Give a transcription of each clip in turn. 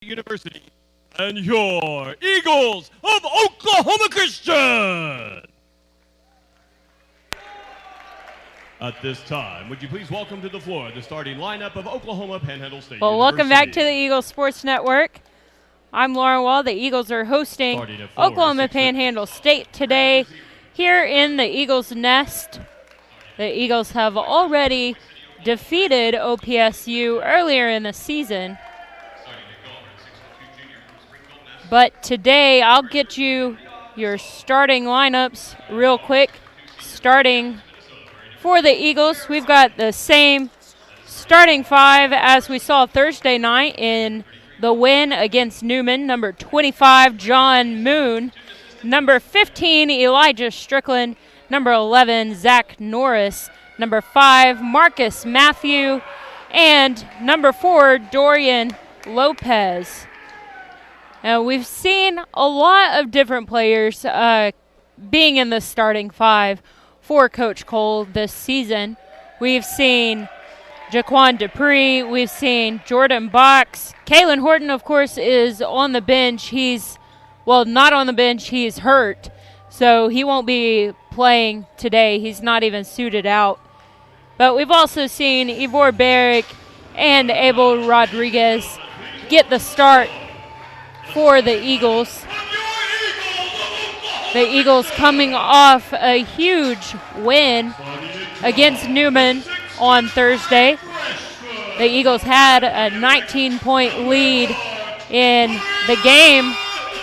University and your Eagles of Oklahoma Christian. At this time, would you please welcome to the floor the starting lineup of Oklahoma Panhandle State Well, University. welcome back to the Eagles Sports Network. I'm Lauren Wall. The Eagles are hosting Oklahoma Panhandle State today here in the Eagles' Nest. The Eagles have already defeated OPSU earlier in the season. But today, I'll get you your starting lineups real quick. Starting for the Eagles, we've got the same starting five as we saw Thursday night in the win against Newman. Number 25, John Moon. Number 15, Elijah Strickland. Number 11, Zach Norris. Number 5, Marcus Matthew. And number 4, Dorian Lopez. Now, we've seen a lot of different players being in the starting five for Coach Cole this season. We've seen Jaquan Dupree. We've seen Jordan Box. Kalen Horton, of course, is on the bench. He's, well, not on the bench. He's hurt, so he won't be playing today. He's not even suited out. But we've also seen Ivor Barrick and Abel Rodriguez get the start for the Eagles. The Eagles coming off a huge win against Newman on Thursday. The Eagles had a 19-point lead in the game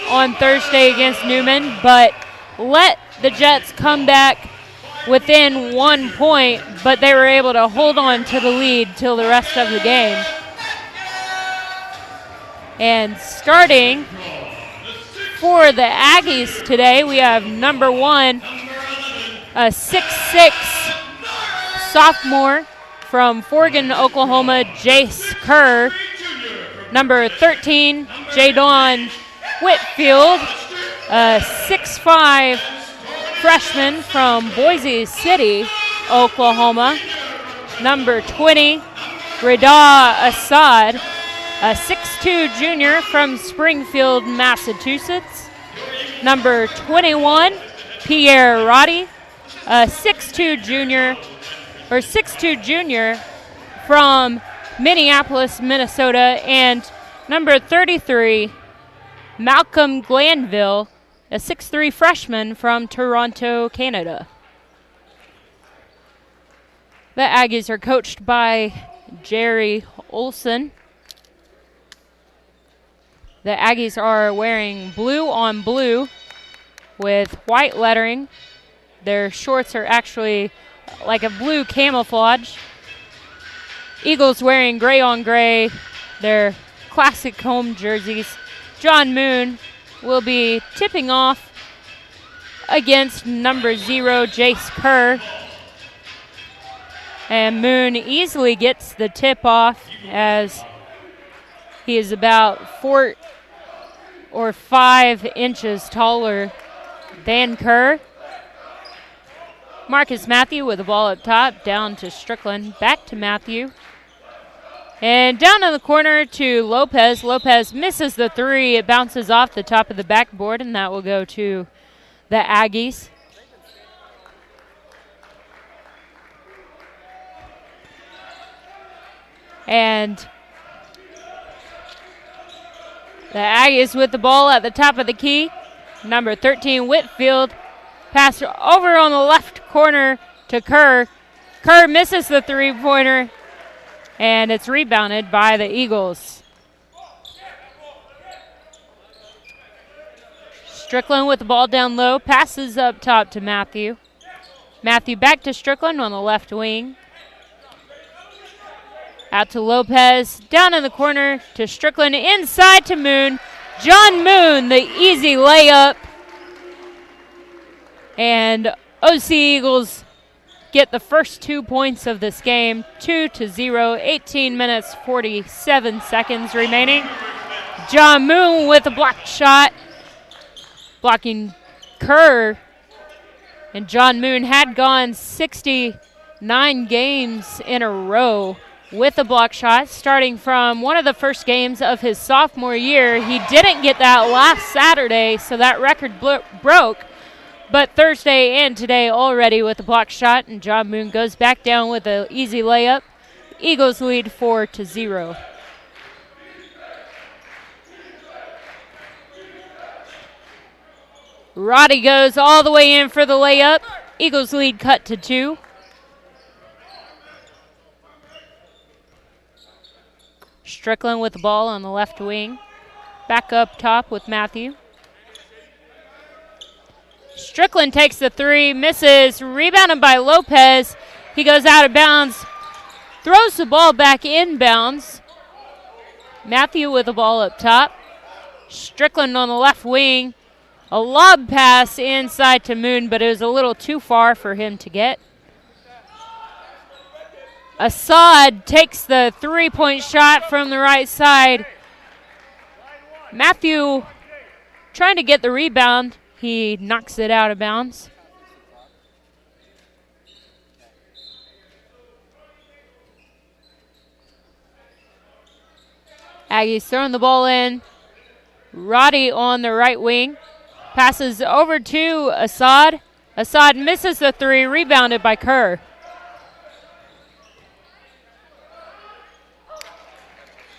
on Thursday against Newman, but let the Jets come back within 1 point, but they were able to hold on to the lead till the rest of the game. And starting for the Aggies today, we have number 1, a 6'6" sophomore from Forgan, Oklahoma, Jace Kerr. Number 13, Jadon Whitfield, a 6'5" freshman from Boise City, Oklahoma. Number 20, Rida Assad, a 6'2" junior from Springfield, Massachusetts. Number 21, Pierre Roddy, a 6'2" junior from Minneapolis, Minnesota. And number 33, Malcolm Glanville, a 6'3" freshman from Toronto, Canada. The Aggies are coached by Jerry Olson. The Aggies are wearing blue on blue with white lettering. Their shorts are actually like a blue camouflage. Eagles wearing gray on gray, their classic home jerseys. John Moon will be tipping off against number 0, Jace Kerr. And Moon easily gets the tip off as he is about 4 or 5 inches taller than Kerr. Marcus Matthew with the ball up top, down to Strickland, back to Matthew. And down in the corner to Lopez. Lopez misses the 3. It bounces off the top of the backboard, and that will go to the Aggies. And the Aggies with the ball at the top of the key. Number 13, Whitfield. Pass over on the left corner to Kerr. Kerr misses the 3-pointer, and it's rebounded by the Eagles. Strickland with the ball down low. Passes up top to Matthew. Matthew back to Strickland on the left wing. Out to Lopez, down in the corner to Strickland, inside to Moon. John Moon, the easy layup. And OC Eagles get the first 2 points of this game, 2-0, 18 minutes, 47 seconds remaining. John Moon with a blocked shot, blocking Kerr. And John Moon had gone 69 games in a row with a block shot, starting from one of the first games of his sophomore year. He didn't get that last Saturday, so that record broke. But Thursday and today already with a block shot, and John Moon goes back down with an easy layup. Eagles lead 4-0. Roddy goes all the way in for the layup. Eagles lead cut to 2. Strickland with the ball on the left wing. Back up top with Matthew. Strickland takes the 3, misses, rebounded by Lopez. He goes out of bounds, throws the ball back inbounds. Matthew with the ball up top. Strickland on the left wing. A lob pass inside to Moon, but it was a little too far for him to get. Assad takes the 3-point shot from the right side. Matthew trying to get the rebound. He knocks it out of bounds. Aggies throwing the ball in. Roddy on the right wing. Passes over to Assad. Assad misses the 3, rebounded by Kerr.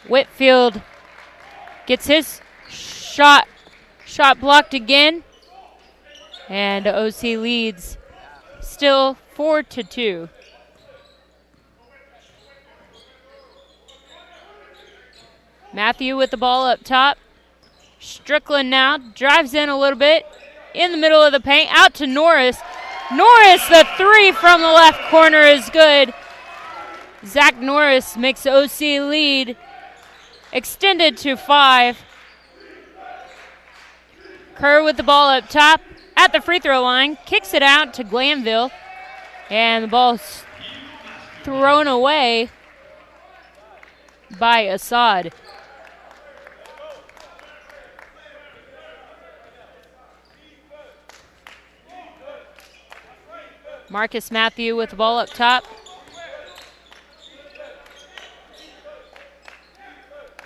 Whitfield gets his shot blocked again. And OC leads still 4-2. Matthew with the ball up top. Strickland now drives in a little bit in the middle of the paint, out to Norris. Norris, the 3 from the left corner is good. Zach Norris makes OC lead extended to 5. Kerr with the ball up top at the free throw line, kicks it out to Glanville, and the ball's thrown away by Assad. Marcus Matthew with the ball up top.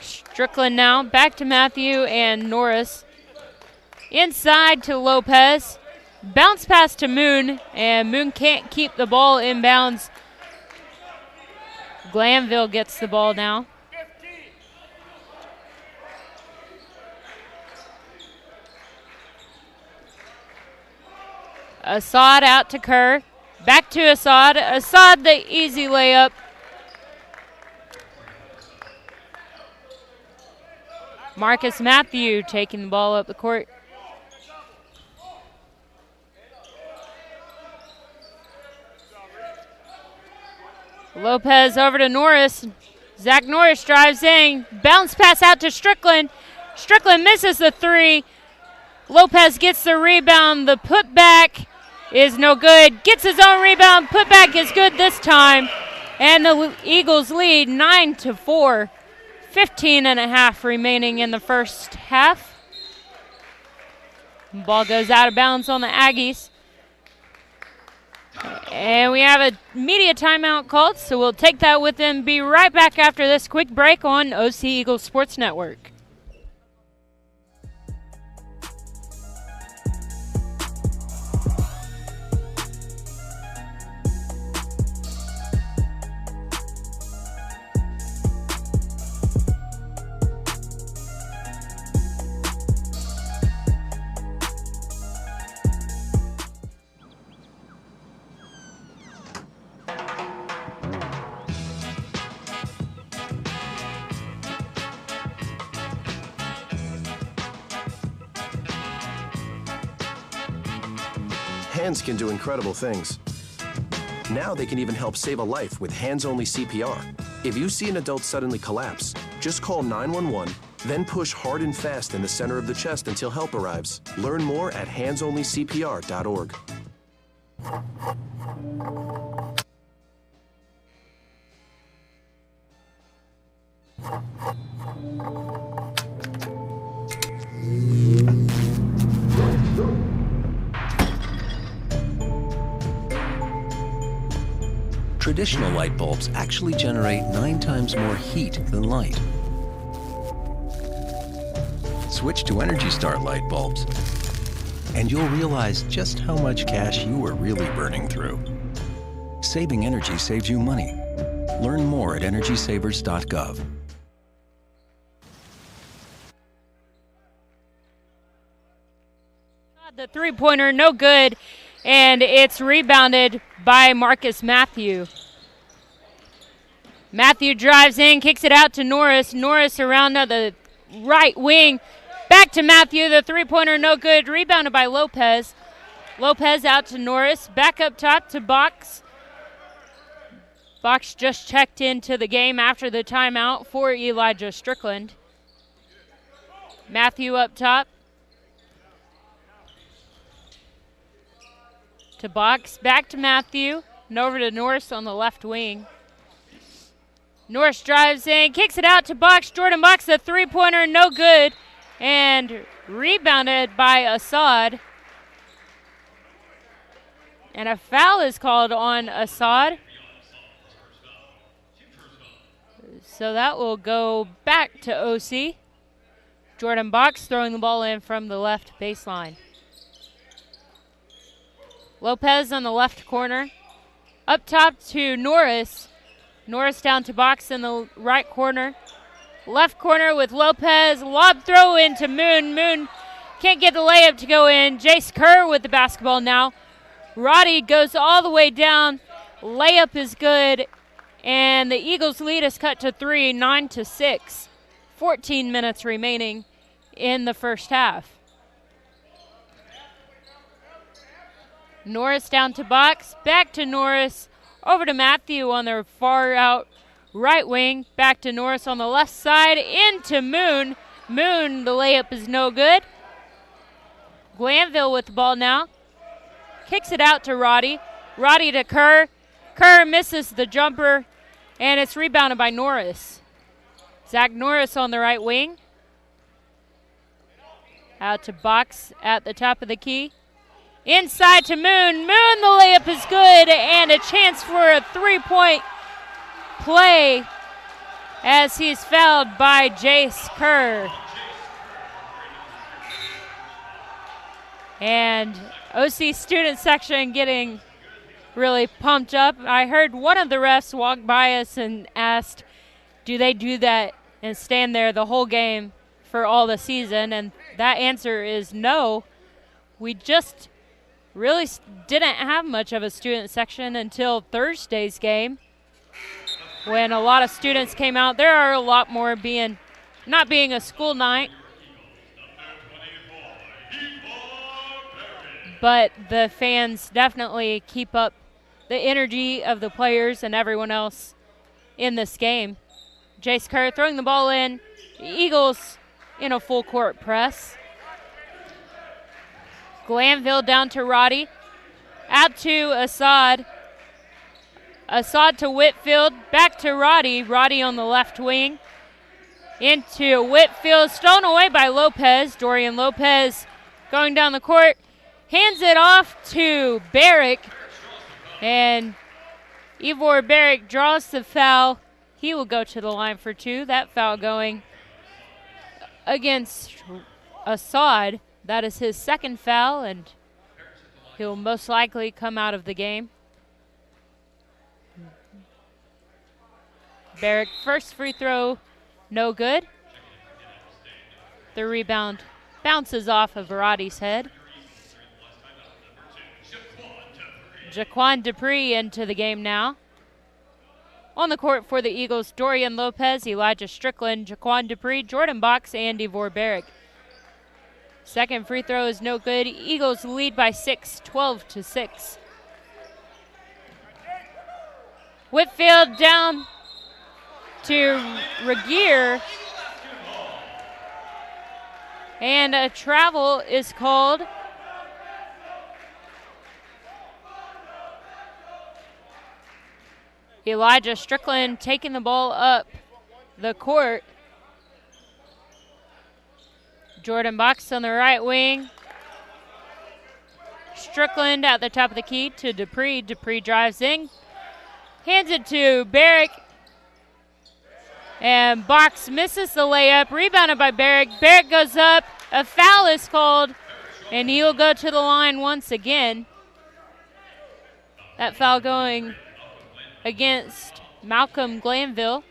Strickland now, back to Matthew and Norris. Inside to Lopez. Bounce pass to Moon, and Moon can't keep the ball in bounds. Glanville gets the ball now. Assad out to Kerr. Back to Assad. Assad the easy layup. Marcus Matthew taking the ball up the court. Lopez over to Norris. Zach Norris drives in. Bounce pass out to Strickland. Strickland misses the 3. Lopez gets the rebound. The putback is no good. Gets his own rebound. Putback is good this time. And the Eagles lead 9-4. 15.5 remaining in the first half. Ball goes out of bounds on the Aggies. And we have a media timeout called, so we'll take that with them. Be right back after this quick break on OC Eagles Sports Network. Hands can do incredible things. Now they can even help save a life with hands-only CPR. If you see an adult suddenly collapse, just call 911, then push hard and fast in the center of the chest until help arrives. Learn more at handsonlycpr.org. Traditional light bulbs actually generate 9 times more heat than light. Switch to Energy Star light bulbs, and you'll realize just how much cash you are really burning through. Saving energy saves you money. Learn more at EnergySavers.gov. The three-pointer, no good, and it's rebounded by Marcus Matthew. Matthew drives in, kicks it out to Norris. Norris around the right wing. Back to Matthew, the three-pointer, no good. Rebounded by Lopez. Lopez out to Norris. Back up top to Box. Box just checked into the game after the timeout for Elijah Strickland. Matthew up top. To Box, back to Matthew, and over to Norris on the left wing. Norris drives in, kicks it out to Box. Jordan Box, the three-pointer, no good. And rebounded by Assad. And a foul is called on Assad. So that will go back to OC. Jordan Box throwing the ball in from the left baseline. Lopez on the left corner. Up top to Norris. Norris down to Box in the right corner. Left corner with Lopez. Lob throw into Moon. Moon can't get the layup to go in. Jace Kerr with the basketball now. Roddy goes all the way down. Layup is good. And the Eagles lead is cut to 3, 9-6. 14 minutes remaining in the first half. Norris down to Box. Back to Norris. Over to Matthew on their far out right wing. Back to Norris on the left side. Into Moon. Moon, the layup is no good. Glanville with the ball now. Kicks it out to Roddy. Roddy to Kerr. Kerr misses the jumper. And it's rebounded by Norris. Zach Norris on the right wing. Out to Box at the top of the key. Inside to Moon. Moon, the layup is good. And a chance for a three-point play as he's fouled by Jace Kerr. And OC student section getting really pumped up. I heard one of the refs walk by us and asked, do they do that and stand there the whole game for all the season? And that answer is no. We just really didn't have much of a student section until Thursday's game when a lot of students came out. There are a lot more not being a school night. But the fans definitely keep up the energy of the players and everyone else in this game. Jace Kerr throwing the ball in. The Eagles in a full court press. Glanville down to Roddy. Out to Assad. Assad to Whitfield. Back to Roddy. Roddy on the left wing. Into Whitfield. Stolen away by Lopez. Dorian Lopez going down the court. Hands it off to Barrick. And Ivor Barrick draws the foul. He will go to the line for 2. That foul going against Assad. That is his second foul, and he'll most likely come out of the game. Barrick, first free throw, no good. The rebound bounces off of Roddy's head. Jaquan Dupree into the game now. On the court for the Eagles, Dorian Lopez, Elijah Strickland, Jaquan Dupree, Jordan Box, and Ivor Barrick. Second free throw is no good. Eagles lead by 6, 12-6. Whitfield down to Regier. And a travel is called. Elijah Strickland taking the ball up the court. Jordan Box on the right wing. Strickland at the top of the key to Dupree. Dupree drives in. hands it to Barrick. And Box misses the layup, rebounded by Barrick. Barrick goes up, a foul is called, and he'll go to the line once again. That foul going against Malcolm Glanville.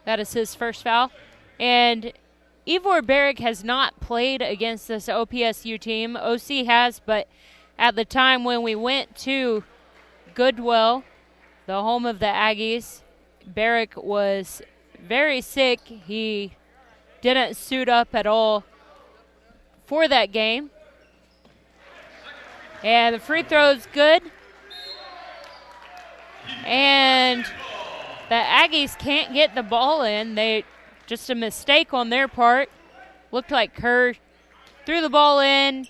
That is his first foul. And Ivor Barrick has not played against this OPSU team. OC has, but at the time when we went to Goodwell, the home of the Aggies, Barrick was very sick. He didn't suit up at all for that game. And the free throw's good. And the Aggies can't get the ball in. Just a mistake on their part. Looked like Kerr threw the ball in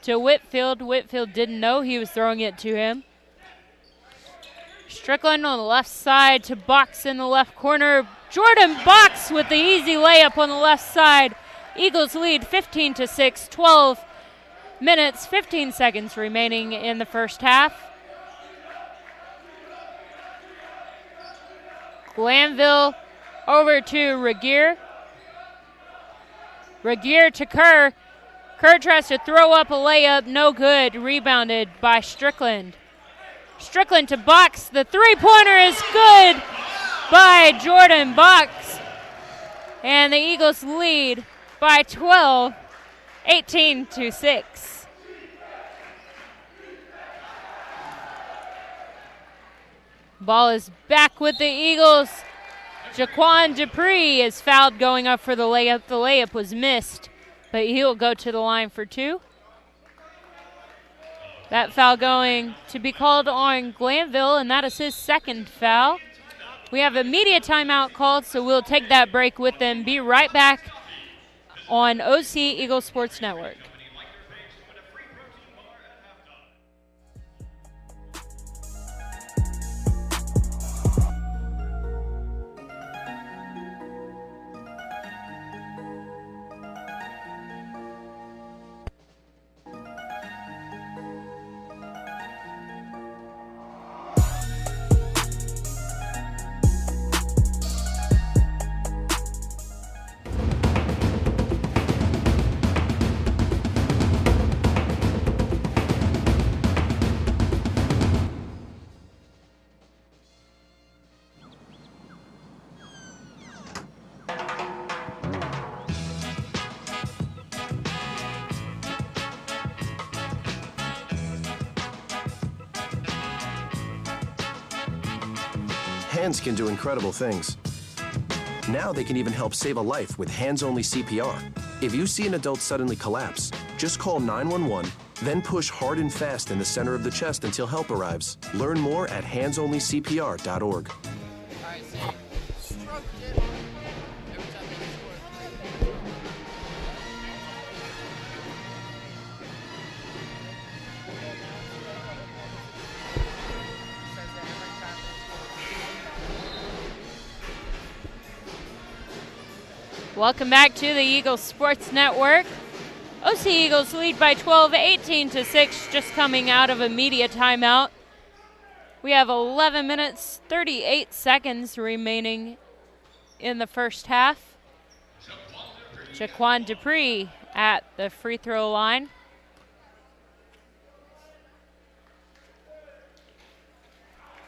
to Whitfield. Whitfield didn't know he was throwing it to him. Strickland on the left side to Box in the left corner. Jordan Box with the easy layup on the left side. Eagles lead 15-6, 12 minutes, 15 seconds remaining in the first half. Glanville over to Regier. Regier to Kerr. Kerr tries to throw up a layup, no good. Rebounded by Strickland. Strickland to Box. The three-pointer is good by Jordan Box. And the Eagles lead by 12, 18-6. Ball is back with the Eagles. Jaquan Dupree is fouled going up for the layup. The layup was missed, but he'll go to the line for two. That foul going to be called on Glanville, and that is his second foul. We have a media timeout called, so we'll take that break with them. Be right back on OC Eagle Sports Network. Hands can do incredible things. Now they can even help save a life with hands-only CPR. If you see an adult suddenly collapse, just call 911, then push hard and fast in the center of the chest until help arrives. Learn more at handsonlycpr.org. Welcome back to the Eagles Sports Network. OC Eagles lead by 12, 18-6, just coming out of a media timeout. We have 11 minutes, 38 seconds remaining in the first half. Jaquan Dupree at the free throw line.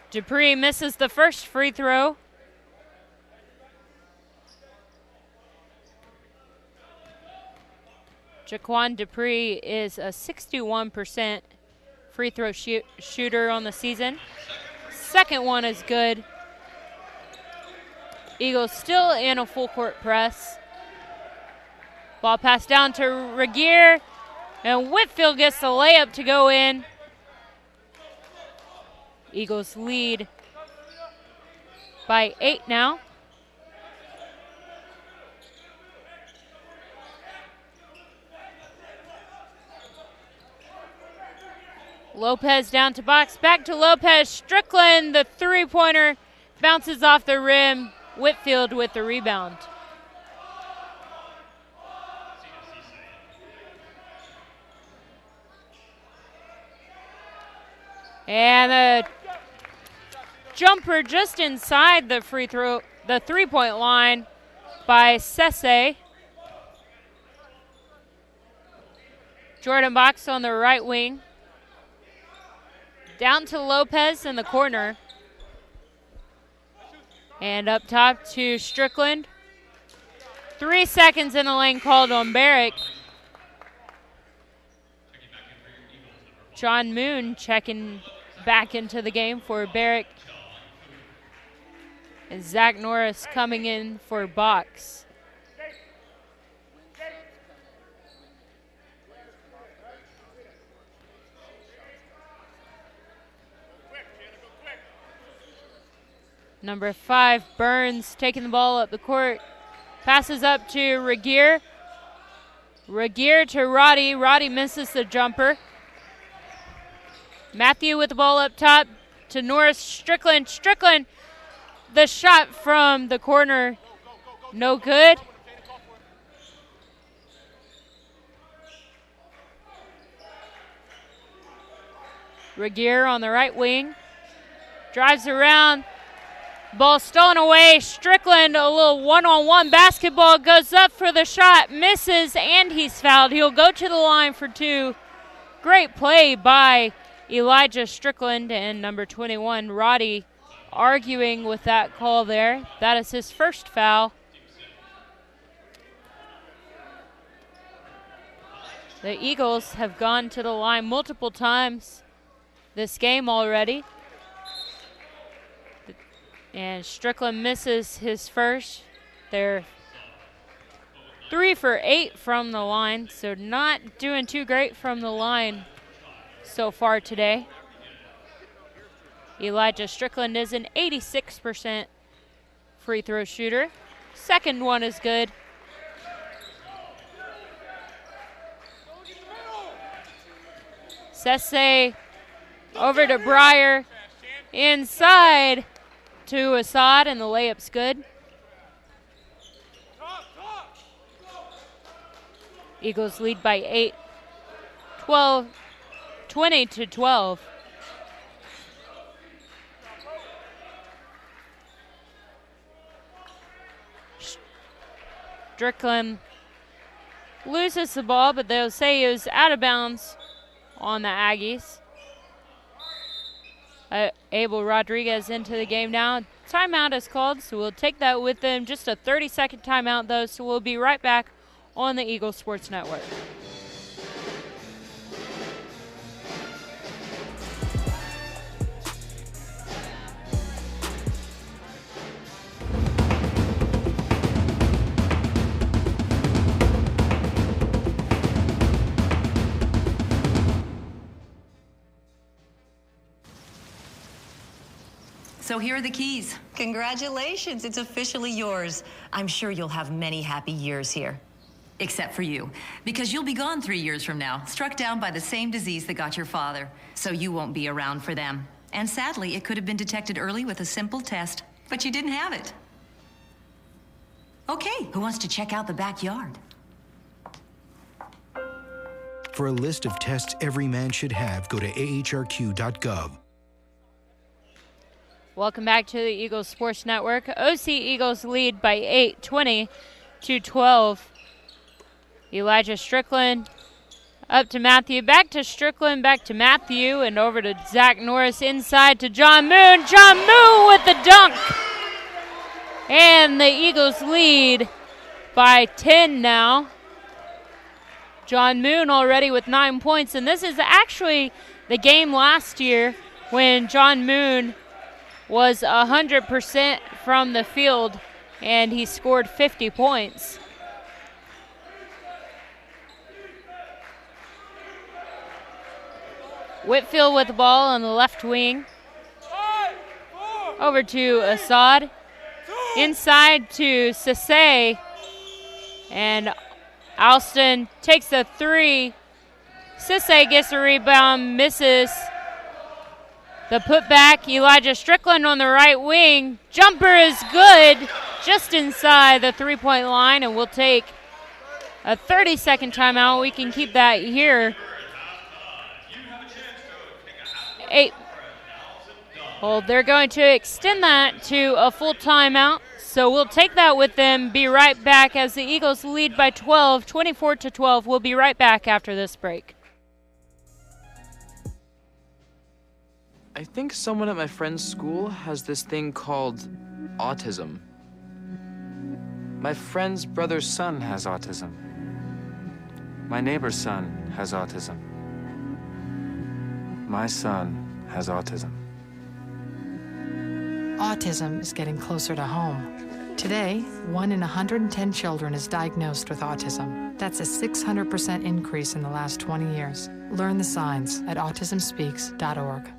Dupree misses the first free throw. Jaquan Dupree is a 61% free throw shooter on the season. Second one is good. Eagles still in a full court press. Ball passed down to Regier, and Whitfield gets the layup to go in. Eagles lead by 8 now. Lopez down to Box, back to Lopez. Strickland, the three-pointer, bounces off the rim. Whitfield with the rebound. And the jumper just inside the the 3-point line by Sese. Jordan Box on the right wing. Down to Lopez in the corner. And up top to Strickland. 3 seconds in the lane called on Barrick. John Moon checking back into the game for Barrick. And Zach Norris coming in for Box. Number 5, Burns, taking the ball up the court. Passes up to Regier. Regier to Roddy. Roddy misses the jumper. Matthew with the ball up top to Norris. Strickland. Strickland, the shot from the corner, no good. Regier on the right wing. Drives around. Ball stolen away. Strickland, a little one-on-one basketball, goes up for the shot, misses, and he's fouled. He'll go to the line for 2. Great play by Elijah Strickland, and number 21, Roddy, arguing with that call there. That is his first foul. The Eagles have gone to the line multiple times this game already. And Strickland misses his first. They're 3 for 8 from the line, so not doing too great from the line so far today. Elijah Strickland is an 86% free throw shooter. Second one is good. Sese over to Breyer. Inside to Assad, and the layup's good. Eagles lead by 8. 20-12. Strickland loses the ball, but they'll say it was out of bounds on the Aggies. Abel Rodriguez into the game now. Timeout is called, so we'll take that with them. Just a 30-second timeout, though, so we'll be right back on the Eagle Sports Network. So here are the keys. Congratulations, it's officially yours. I'm sure you'll have many happy years here. Except for you, because you'll be gone 3 years from now, struck down by the same disease that got your father. So you won't be around for them. And sadly, it could have been detected early with a simple test, but you didn't have it. Okay, who wants to check out the backyard? For a list of tests every man should have, go to ahrq.gov. Welcome back to the Eagles Sports Network. OC Eagles lead by 8, 20-12. Elijah Strickland up to Matthew, back to Strickland, back to Matthew, and over to Zach Norris inside to John Moon. John Moon with the dunk. And the Eagles lead by 10 now. John Moon already with 9 points, and this is actually the game last year when John Moon was 100% from the field, and he scored 50 points. Whitfield with the ball on the left wing. Over to Assad. Inside to Sese. And Alston takes the 3. Sese gets a rebound, misses. The putback, Elijah Strickland on the right wing. Jumper is good, just inside the 3-point line, and we'll take a 30-second timeout. We can keep that here. Well, they're going to extend that to a full timeout. So we'll take that with them, be right back as the Eagles lead by 12, 24-12. We'll be right back after this break. I think someone at my friend's school has this thing called autism. My friend's brother's son has autism. My neighbor's son has autism. My son has autism. Autism is getting closer to home. Today, 1 in 110 children is diagnosed with autism. That's a 600% increase in the last 20 years. Learn the signs at autismspeaks.org.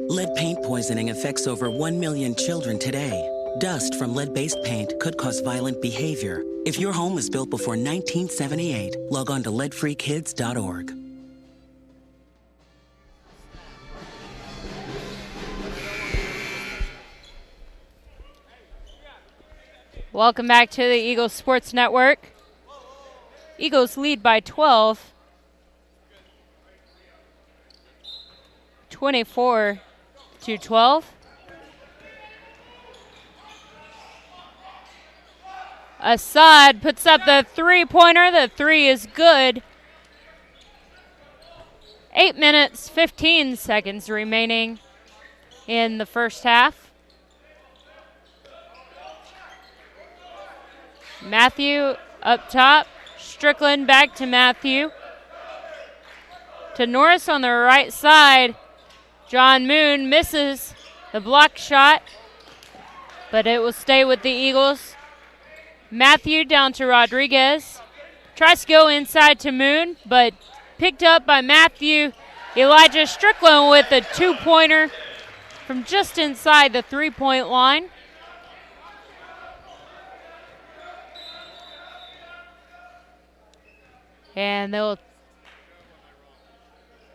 Lead paint poisoning affects over 1 million children today. Dust from lead-based paint could cause violent behavior. If your home was built before 1978, log on to leadfreekids.org. Welcome back to the Eagles Sports Network. Eagles lead by 12. 24-12. Assad puts up the three-pointer. The three is good. 8 minutes, 15 seconds remaining in the first half. Matthew up top. Strickland back to Matthew. To Norris on the right side. John Moon misses the block shot, but it will stay with the Eagles. Matthew down to Rodriguez. Tries to go inside to Moon, but picked up by Matthew. Elijah Strickland with a two-pointer from just inside the three-point line. And they'll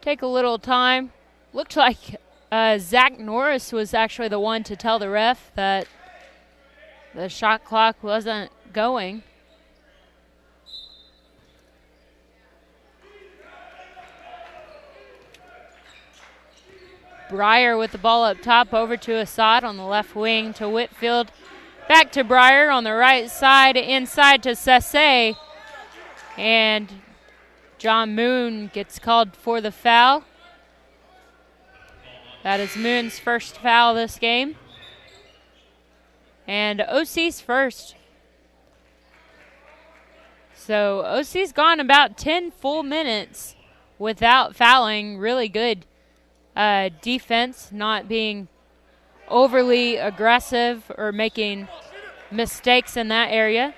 take a little time. Looked like Zach Norris was actually the one to tell the ref that the shot clock wasn't going. Breyer with the ball up top, over to Assad on the left wing to Whitfield. Back to Breyer on the right side, inside to Sesse. And John Moon gets called for the foul. That is Moon's first foul this game. And OC's first. So OC's gone about 10 full minutes without fouling. Really good defense, not being overly aggressive or making mistakes in that area.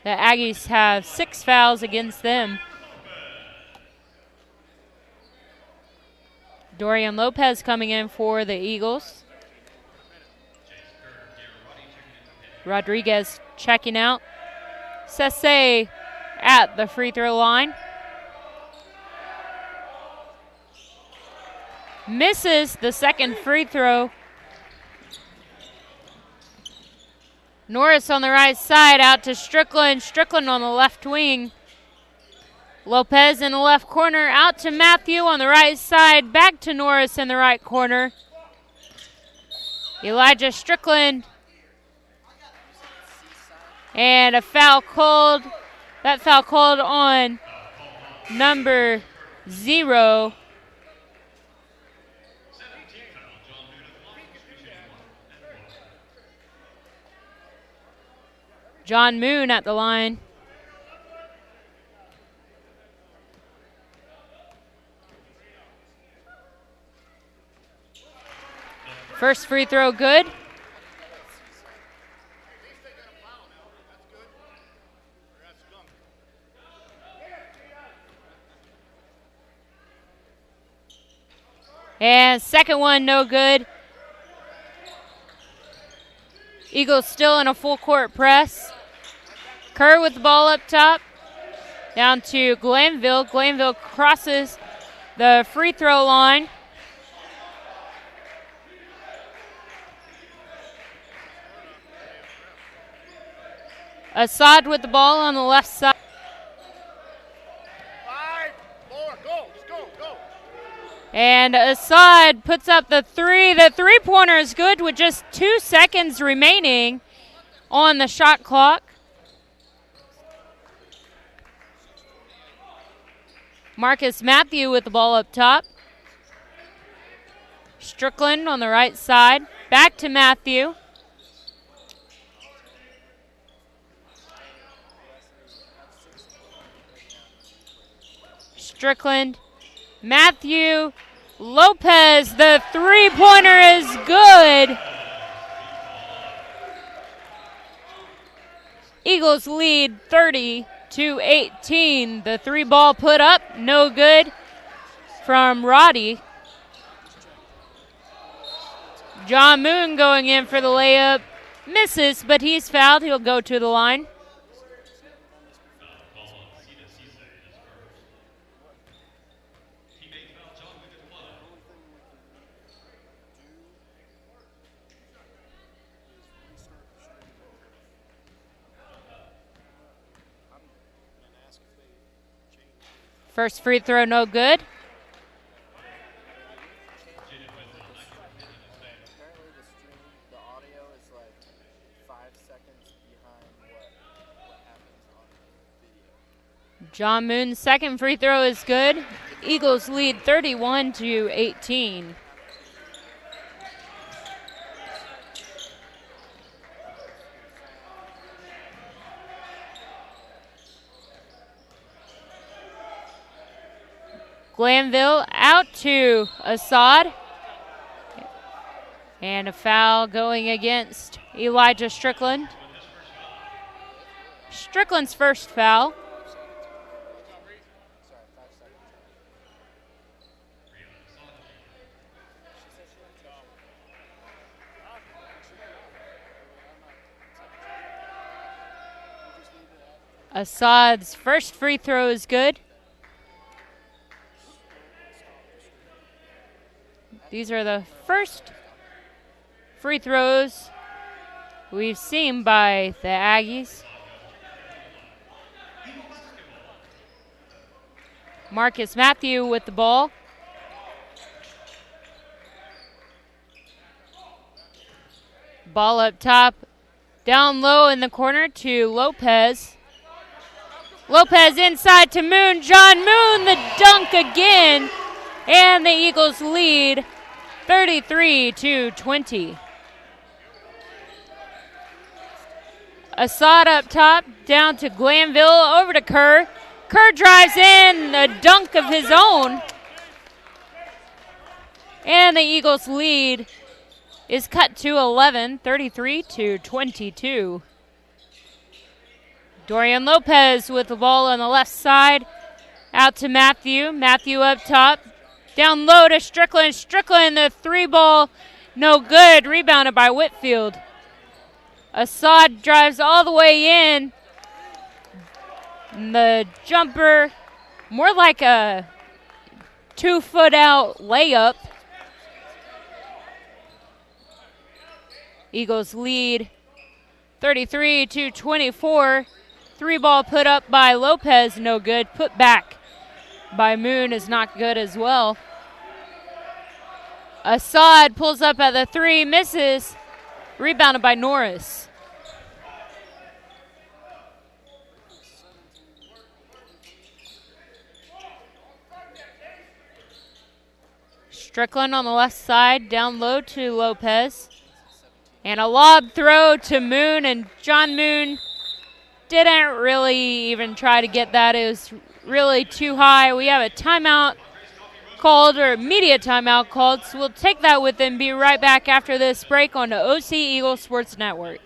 The Aggies have 6 fouls against them. Dorian Lopez coming in for the Eagles. Rodriguez checking out. Sesse at the free throw line. Misses the second free throw. Norris on the right side, out to Strickland. Strickland on the left wing. Lopez in the left corner, out to Matthew on the right side, back to Norris in the right corner. Elijah Strickland. And a foul called. That foul called on number 0. John Moon at the line. First free throw good. And second one no good. Eagles still in a full court press. Kerr with the ball up top. Down to Glanville. Glanville crosses the free throw line. Assad with the ball on the left side. 5, 4, go, go, go. And Assad puts up the three. The three-pointer is good with just 2 seconds remaining on the shot clock. Marcus Matthew with the ball up top. Strickland on the right side. Back to Matthew. Strickland, Matthew, Lopez, the three-pointer is good. Eagles lead 30-18. The three ball put up, no good from Roddy. John Moon going in for the layup, misses, but he's fouled. He'll go to the line. First free throw, no good. John Moon's second free throw is good. Eagles lead 31-18. Glanville out to Assad. And a foul going against Elijah Strickland. Strickland's first foul. Assad's first free throw is good. These are the first free throws we've seen by the Aggies. Marcus Matthew with the ball. Ball up top, down low in the corner to Lopez. Lopez inside to Moon. John Moon, the dunk again. And the Eagles lead 33-20. Assad up top, down to Glanville, over to Kerr. Kerr drives in, a dunk of his own. And the Eagles lead is cut to 11, 33-22. Dorian Lopez with the ball on the left side. Out to Matthew. Matthew up top. Down low to Strickland. Strickland, the three ball, no good. Rebounded by Whitfield. Assad drives all the way in. The jumper, more like a 2-foot out layup. Eagles lead 33-24. Three ball put up by Lopez, no good. Put back by Moon is not good as well. Assad pulls up at the three, misses. Rebounded by Norris. Strickland on the left side, down low to Lopez. And a lob throw to Moon, and John Moon didn't really even try to get that. It was really too high. We have a timeout called, or media timeout called, so we'll take that with and be right back after this break on the OC Eagle Sports Network.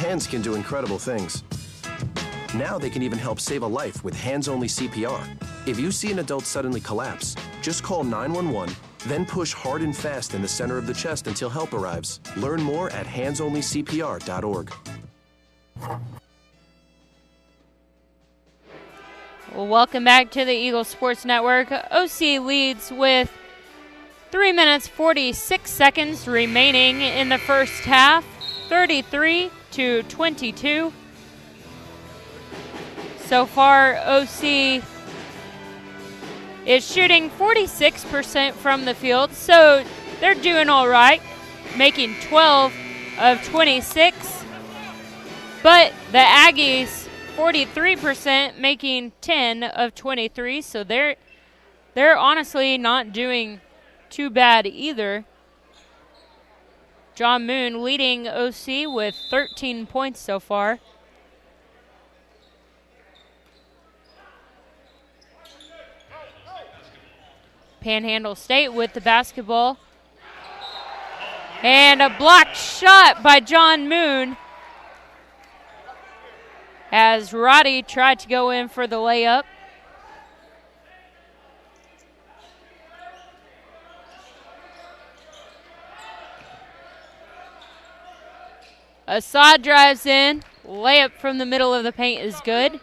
hands can do incredible things. Now they can even help save a life with hands-only CPR. If you see an adult suddenly collapse, just call 911, then push hard and fast in the center of the chest until help arrives. Learn more at handsonlycpr.org. Well, welcome back to the Eagles Sports Network. OC leads with 3 minutes 46 seconds remaining in the first half, 33-22. So far, OC is shooting 46% from the field, so they're doing all right, making 12 of 26. But the Aggies, 43%, making 10 of 23, so they're honestly not doing too bad either. John Moon leading OC with 13 points so far. Panhandle State with the basketball. And a blocked shot by John Moon as Roddy tried to go in for the layup. Assad drives in. Layup from the middle of the paint is good.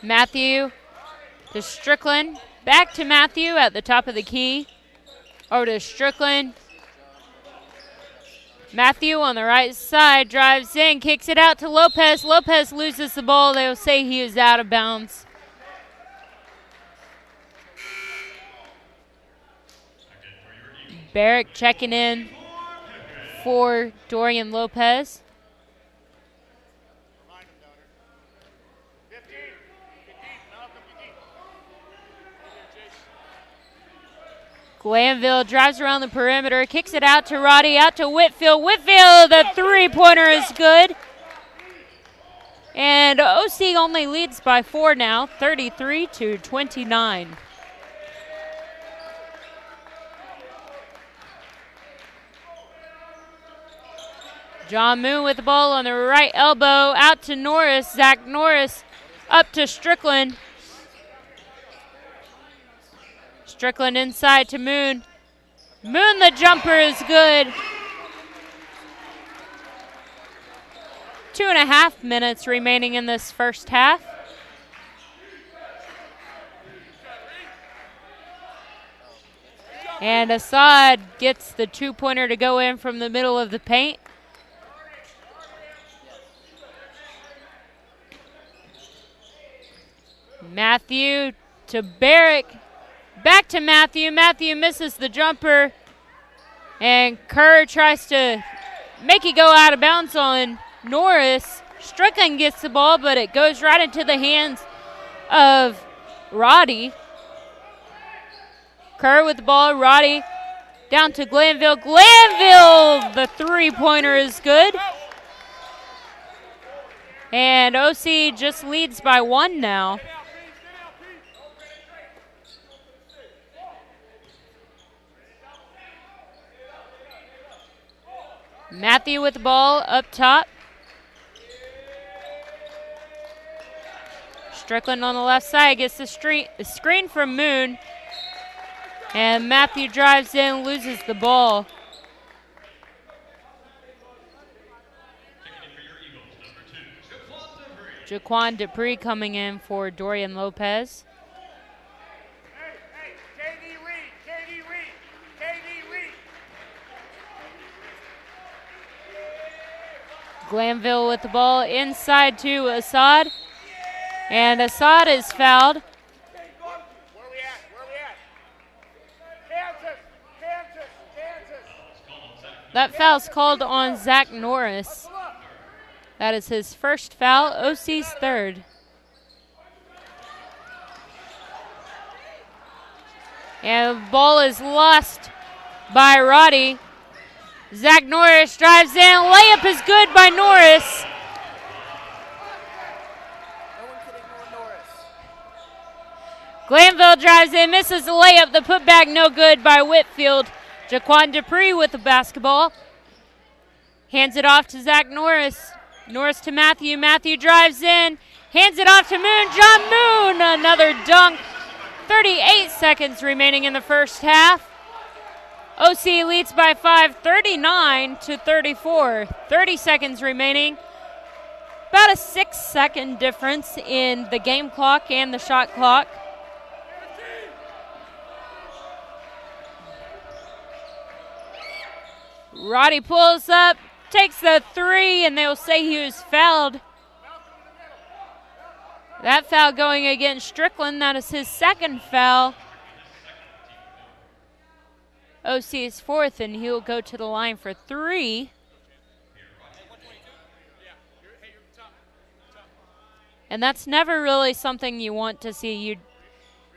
Matthew to Strickland. Back to Matthew at the top of the key. Over to Strickland. Matthew on the right side drives in, kicks it out to Lopez. Lopez loses the ball. They'll say he is out of bounds. Barrick checking in for Dorian Lopez. Glanville drives around the perimeter, kicks it out to Roddy, out to Whitfield. Whitfield, the three-pointer is good. And OC only leads by 4 now, 33-29. John Moon with the ball on the right elbow, out to Norris. Zach Norris up to Strickland. Strickland inside to Moon. Moon, the jumper is good. 2.5 minutes remaining in this first half. And Assad gets the two-pointer to go in from the middle of the paint. Matthew to Barrick. Back to Matthew. Matthew misses the jumper. And Kerr tries to make it go out of bounds on Norris. Strickland gets the ball, but it goes right into the hands of Roddy. Kerr with the ball. Roddy down to Glanville. Glanville, the three-pointer is good. And OC just leads by 1 now. Matthew with the ball up top. Strickland on the left side gets the screen from Moon. And Matthew drives in, loses the ball. Jaquan Dupree coming in for Dorian Lopez. Glanville with the ball inside to Assad. And Assad is fouled. Where we at? Kansas. That foul's called on Zach Norris. That is his first foul, OC's third. And the ball is lost by Roddy. Zach Norris drives in. Layup is good by Norris. Glanville drives in, misses the layup. The putback no good by Whitfield. Jaquan Dupree with the basketball. Hands it off to Zach Norris. Norris to Matthew. Matthew drives in. Hands it off to Moon. John Moon, another dunk. 38 seconds remaining in the first half. OC leads by 5, 39-34. 30 seconds remaining. About a 6-second difference in the game clock and the shot clock. Roddy pulls up, takes the three, and they'll say he was fouled. That foul going against Strickland. That is his second foul. OC is fourth, and he'll go to the line for three. And that's never really something you want to see.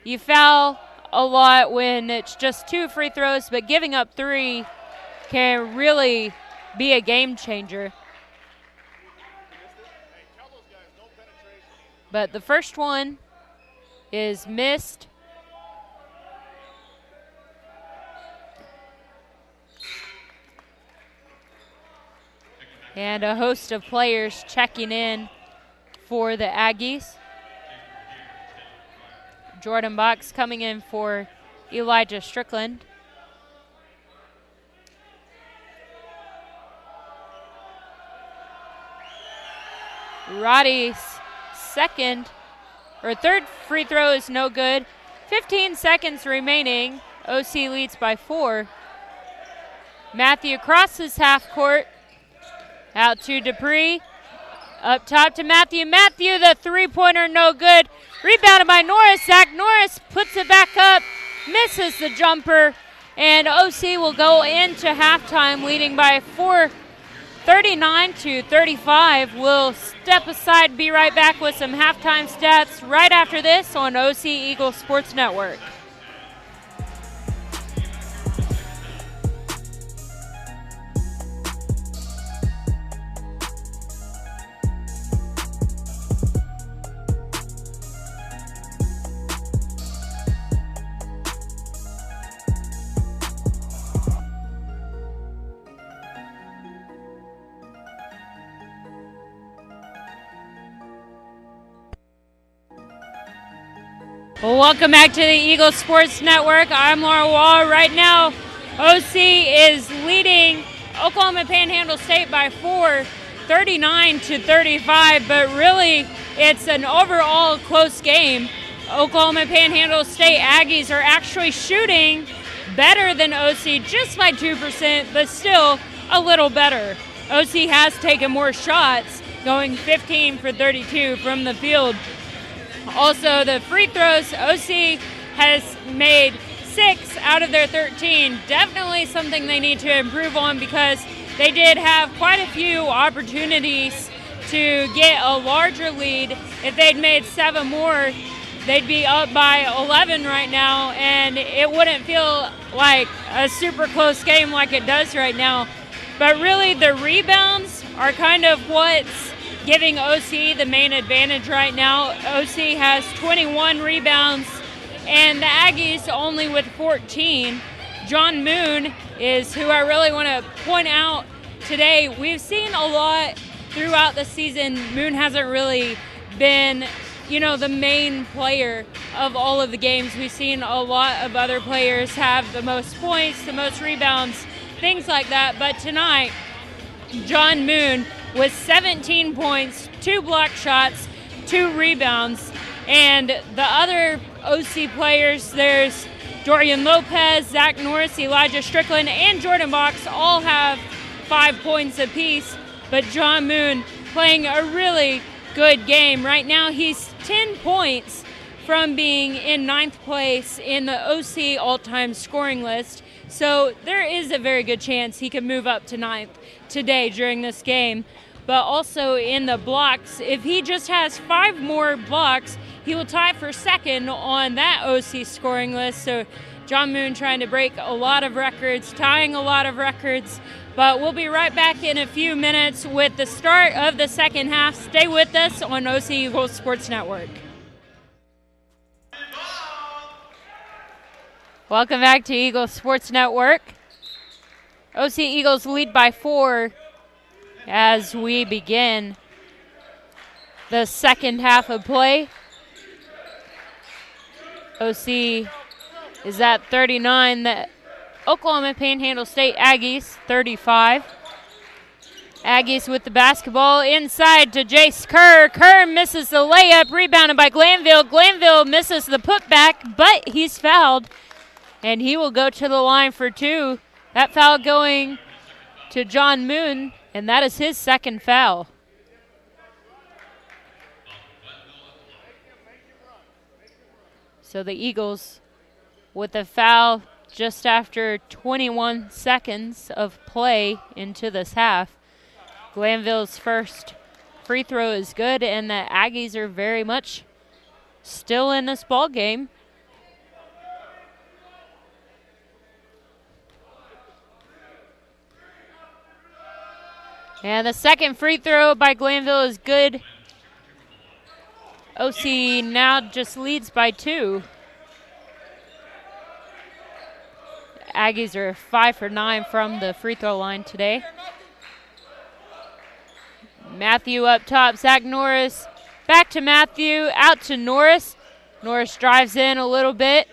You foul a lot when it's just 2 free throws, but giving up 3 can really be a game changer. But the first one is missed. And a host of players checking in for the Aggies. Jordan Box coming in for Elijah Strickland. Roddy's third free throw is no good. 15 seconds remaining. OC leads by 4. Matthew crosses half court. Out to Dupree. Up top to Matthew. Matthew, the three-pointer, no good. Rebounded by Norris. Zach Norris puts it back up. Misses the jumper. And OC will go into halftime leading by 4. 39-35. We'll step aside, be right back with some halftime stats right after this on OC Eagles Sports Network. Well, welcome back to the Eagles Sports Network. I'm Laura Wall. Right now, OC is leading Oklahoma Panhandle State by 4, 39-35, but really it's an overall close game. Oklahoma Panhandle State Aggies are actually shooting better than OC just by 2%, but still a little better. OC has taken more shots, going 15 for 32 from the field. Also, the free throws, OC has made 6 out of their 13. Definitely something they need to improve on because they did have quite a few opportunities to get a larger lead. If they'd made 7 more, they'd be up by 11 right now, and it wouldn't feel like a super close game like it does right now. But really, the rebounds are kind of what's giving OC the main advantage right now. OC has 21 rebounds, and the Aggies only with 14. John Moon is who I really want to point out today. We've seen a lot throughout the season. Moon hasn't really been, the main player of all of the games. We've seen a lot of other players have the most points, the most rebounds, things like that. But tonight, John Moon with 17 points, 2 block shots, 2 rebounds. And the other OC players, there's Dorian Lopez, Zach Norris, Elijah Strickland, and Jordan Box all have 5 points apiece. But John Moon playing a really good game. Right now he's 10 points from being in 9th place in the OC all-time scoring list. So there is a very good chance he can move up to 9th today during this game. But also in the blocks, if he just has 5 more blocks, he will tie for 2nd on that OC scoring list. So John Moon trying to break a lot of records, tying a lot of records. But we'll be right back in a few minutes with the start of the second half. Stay with us on OC Eagles Sports Network. Welcome back to Eagles Sports Network. OC Eagles lead by 4 as we begin the second half of play. OC is at 39. The Oklahoma Panhandle State Aggies 35. Aggies with the basketball inside to Jace Kerr. Kerr misses the layup, rebounded by Glanville. Glanville misses the putback, but he's fouled, and he will go to the line for 2. That foul going to John Moon, and that is his second foul. So the Eagles with the foul just after 21 seconds of play into this half. Glanville's first free throw is good, and the Aggies are very much still in this ball game. And the second free throw by Glanville is good. OC now just leads by 2. Aggies are 5 for 9 from the free throw line today. Matthew up top, Zach Norris. Back to Matthew, out to Norris. Norris drives in a little bit.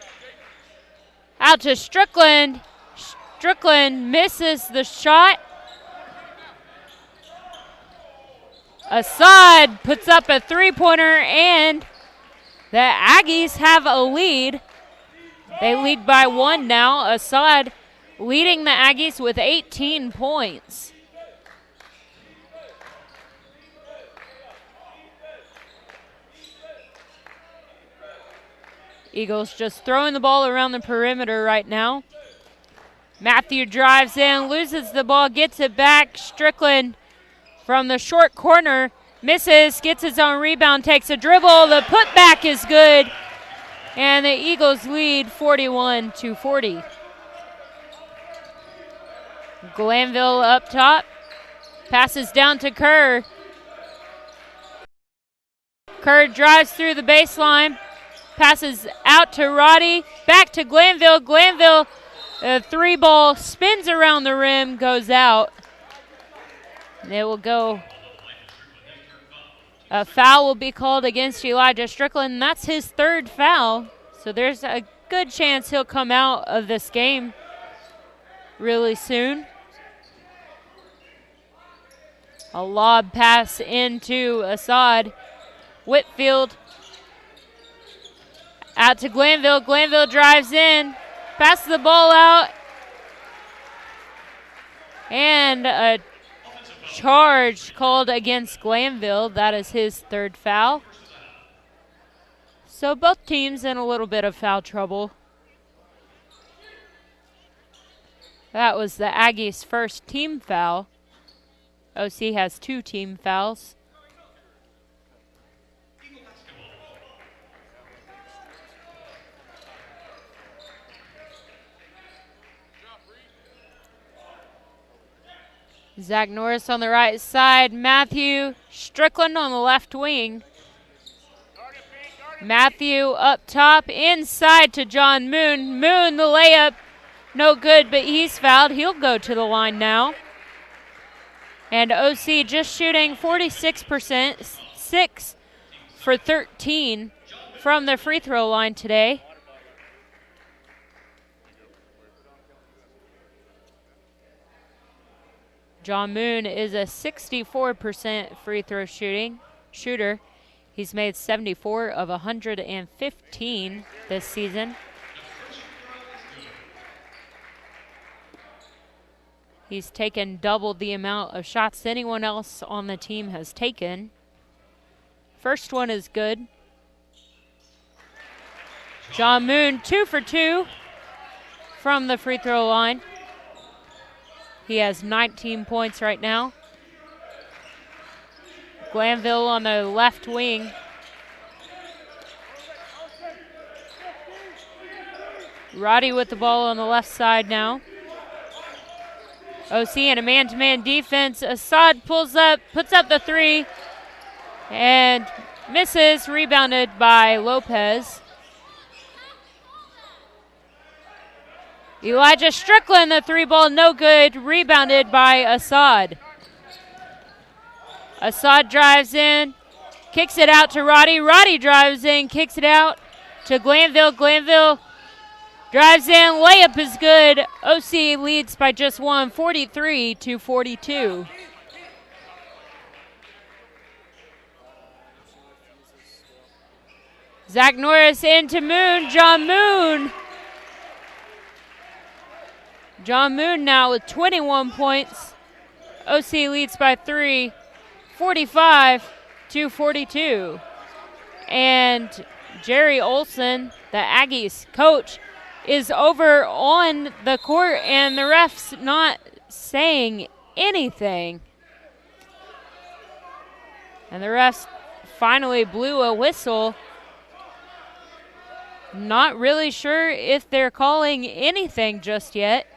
Out to Strickland. Strickland misses the shot. Assad puts up a three-pointer, and the Aggies have a lead. They lead by 1 now. Assad leading the Aggies with 18 points. Eagles just throwing the ball around the perimeter right now. Matthew drives in, loses the ball, gets it back. Strickland from the short corner, misses, gets his own rebound, takes a dribble. The putback is good, and the Eagles lead 41-40. Glanville up top, passes down to Kerr. Kerr drives through the baseline, passes out to Roddy, back to Glanville. Glanville, the 3-ball spins around the rim, goes out. It will go. A foul will be called against Elijah Strickland. That's his 3rd foul. So there's a good chance he'll come out of this game really soon. A lob pass into Assad. Whitfield out to Glanville. Glanville drives in, passes the ball out, and a charge called against Glanville. That is his 3rd foul. So both teams in a little bit of foul trouble. That was the Aggies' first team foul. OC has 2 team fouls. Zach Norris on the right side. Matthew Strickland on the left wing. Matthew up top, inside to John Moon. Moon, the layup, no good, but he's fouled. He'll go to the line now. And OC just shooting 46%, 6 for 13 from the free throw line today. John Moon is a 64% free throw shooter. He's made 74 of 115 this season. He's taken double the amount of shots anyone else on the team has taken. First one is good. John Moon, 2 for 2 from the free throw line. He has 19 points right now. Glanville on the left wing. Roddy with the ball on the left side now. OC in a man-to-man defense. Assad pulls up, puts up the 3, and misses, rebounded by Lopez. Elijah Strickland, the three ball, no good. Rebounded by Assad. Assad drives in, kicks it out to Roddy. Roddy drives in, kicks it out to Glanville. Glanville drives in, layup is good. OC leads by just one, 43-42. Zach Norris into Moon, John Moon. John Moon now with 21 points. OC leads by 3, 45-42. And Jerry Olson, the Aggies coach, is over on the court, and the ref's not saying anything. And the refs finally blew a whistle. Not really sure if they're calling anything just yet.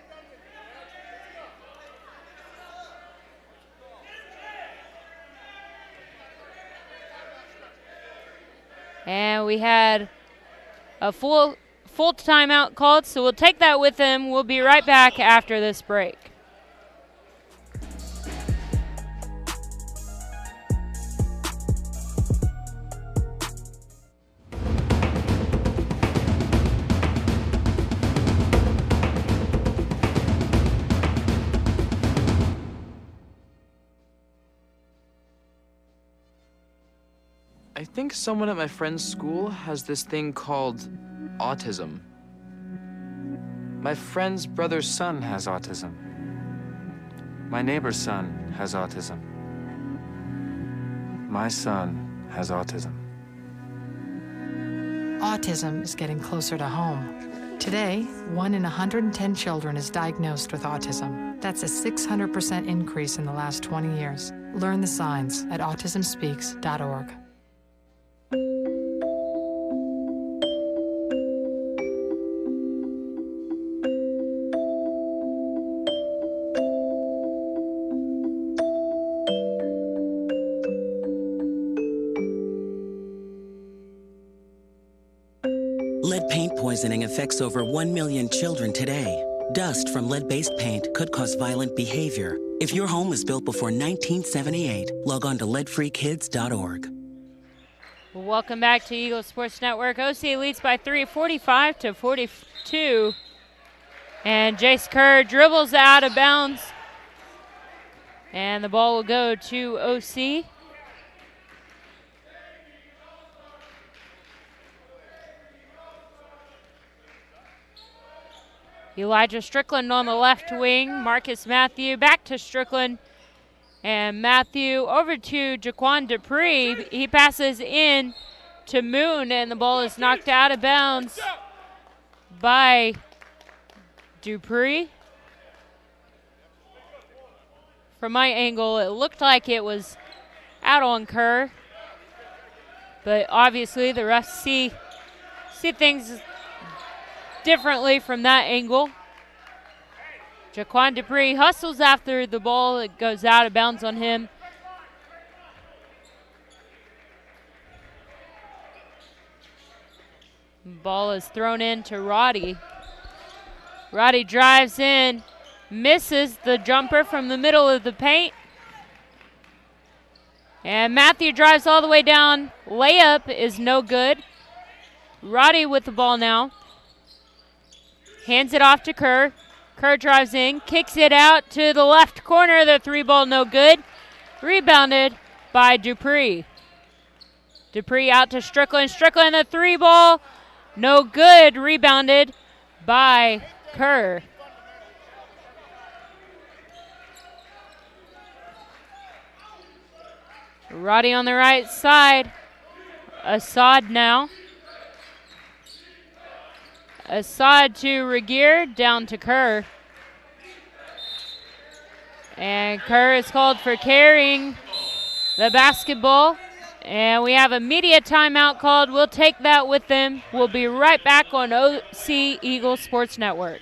And we had a full timeout called, so we'll take that with them. We'll be right back after this break. I think someone at my friend's school has this thing called autism. My friend's brother's son has autism. My neighbor's son has autism. My son has autism. Autism is getting closer to home. Today, 1 in 110 children is diagnosed with autism. That's a 600% increase in the last 20 years. Learn the signs at autismspeaks.org. Lead paint poisoning affects over 1 million children today. Dust from lead-based paint could cause violent behavior. If your home was built before 1978, log on to leadfreekids.org. Welcome back to Eagle Sports Network. OC leads by 3, 45-42. And Jace Kerr dribbles out of bounds. And the ball will go to OC. Elijah Strickland on the left wing. Marcus Matthew back to Strickland. And Matthew over to Jaquan Dupree. He passes in to Moon, and the ball is knocked out of bounds by Dupree. From my angle, it looked like it was out on Kerr. But obviously the refs see things differently from that angle. Jaquan Dupree hustles after the ball. It goes out of bounds on him. Ball is thrown in to Roddy. Roddy drives in, misses the jumper from the middle of the paint. And Matthew drives all the way down. Layup is no good. Roddy with the ball now. Hands it off to Kerr. Kerr drives in, kicks it out to the left corner. The three ball no good. Rebounded by Dupree. Dupree out to Strickland. Strickland, the three ball no good. Rebounded by Kerr. Roddy on the right side. Assad now. Assad to Regier, down to Kerr. And Kerr is called for carrying the basketball. And we have a media timeout called. We'll take that with them. We'll be right back on OC Eagle Sports Network.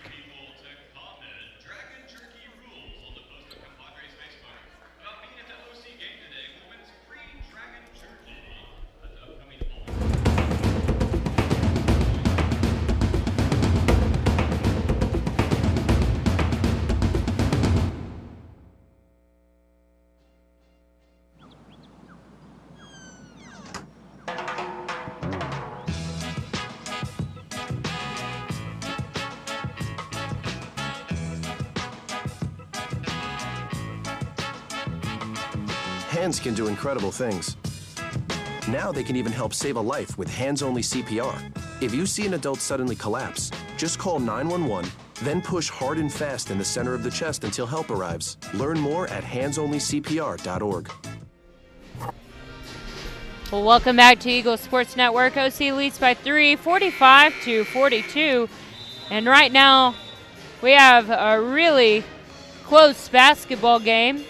Hands can do incredible things. Now they can even help save a life with hands-only CPR. If you see an adult suddenly collapse, just call 911, then push hard and fast in the center of the chest until help arrives. Learn more at handsonlycpr.org. Well, welcome back to Eagle Sports Network. OC leads by 3, 45-42. And right now, we have a really close basketball game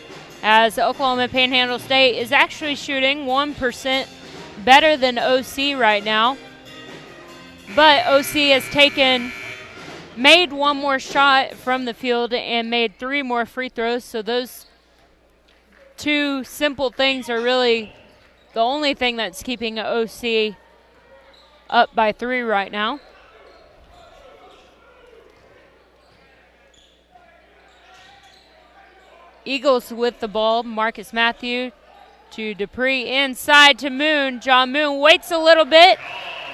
as Oklahoma Panhandle State is actually shooting 1% better than OC right now. But OC has made one more shot from the field and made 3 more free throws. So those 2 simple things are really the only thing that's keeping OC up by 3 right now. Eagles with the ball. Marcus Matthew to Dupree, inside to Moon. John Moon waits a little bit,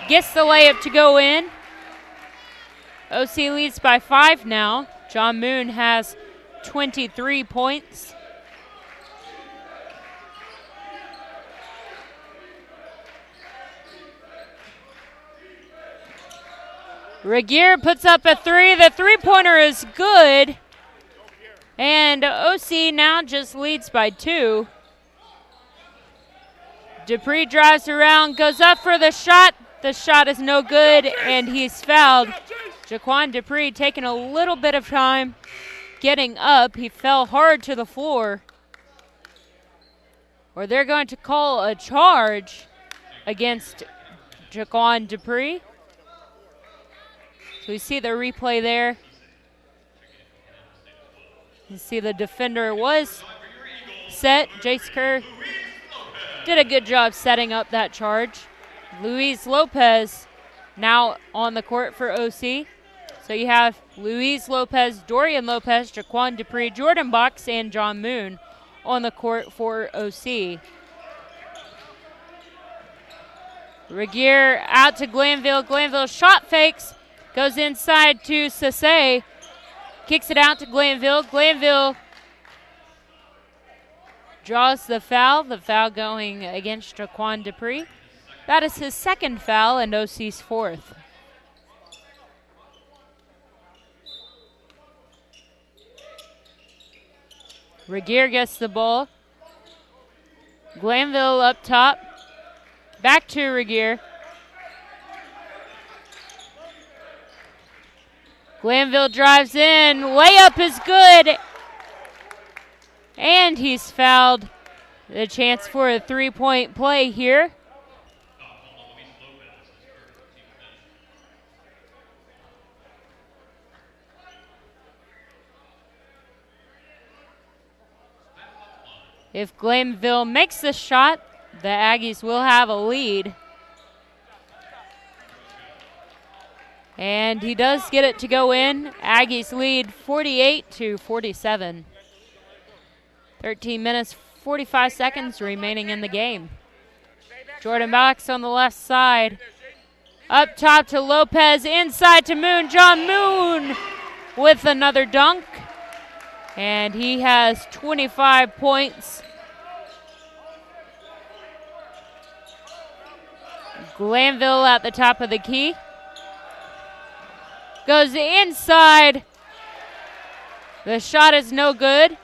gets the layup to go in. OC leads by 5 now. John Moon has 23 points. Regier puts up a 3. The three-pointer is good. And OC now just leads by 2. Dupree drives around, goes up for the shot. The shot is no good, and he's fouled. Jaquan Dupree taking a little bit of time getting up. He fell hard to the floor. Or they're going to call a charge against Jaquan Dupree. So we see the replay there. You see the defender was set. Jace Kerr did a good job setting up that charge. Luis Lopez now on the court for OC. So you have Luis Lopez, Dorian Lopez, Jaquan Dupree, Jordan Box, and John Moon on the court for OC. Regier out to Glanville. Glanville shot fakes. Goes inside to Sase. Kicks it out to Glanville. Glanville draws the foul. The foul going against Jaquan Dupree. That is his 2nd foul and OC's 4th. Regier gets the ball. Glanville up top. Back to Regier. Glanville drives in. Layup is good. And he's fouled. The chance for a 3-point play here. If Glanville makes the shot, the Aggies will have a lead. And he does get it to go in. Aggies lead 48-47. 13 minutes, 45 seconds remaining in the game. Jordan Box on the left side. Up top to Lopez, inside to Moon. John Moon with another dunk. And he has 25 points. Glanville at the top of the key. Goes inside. The shot is no good.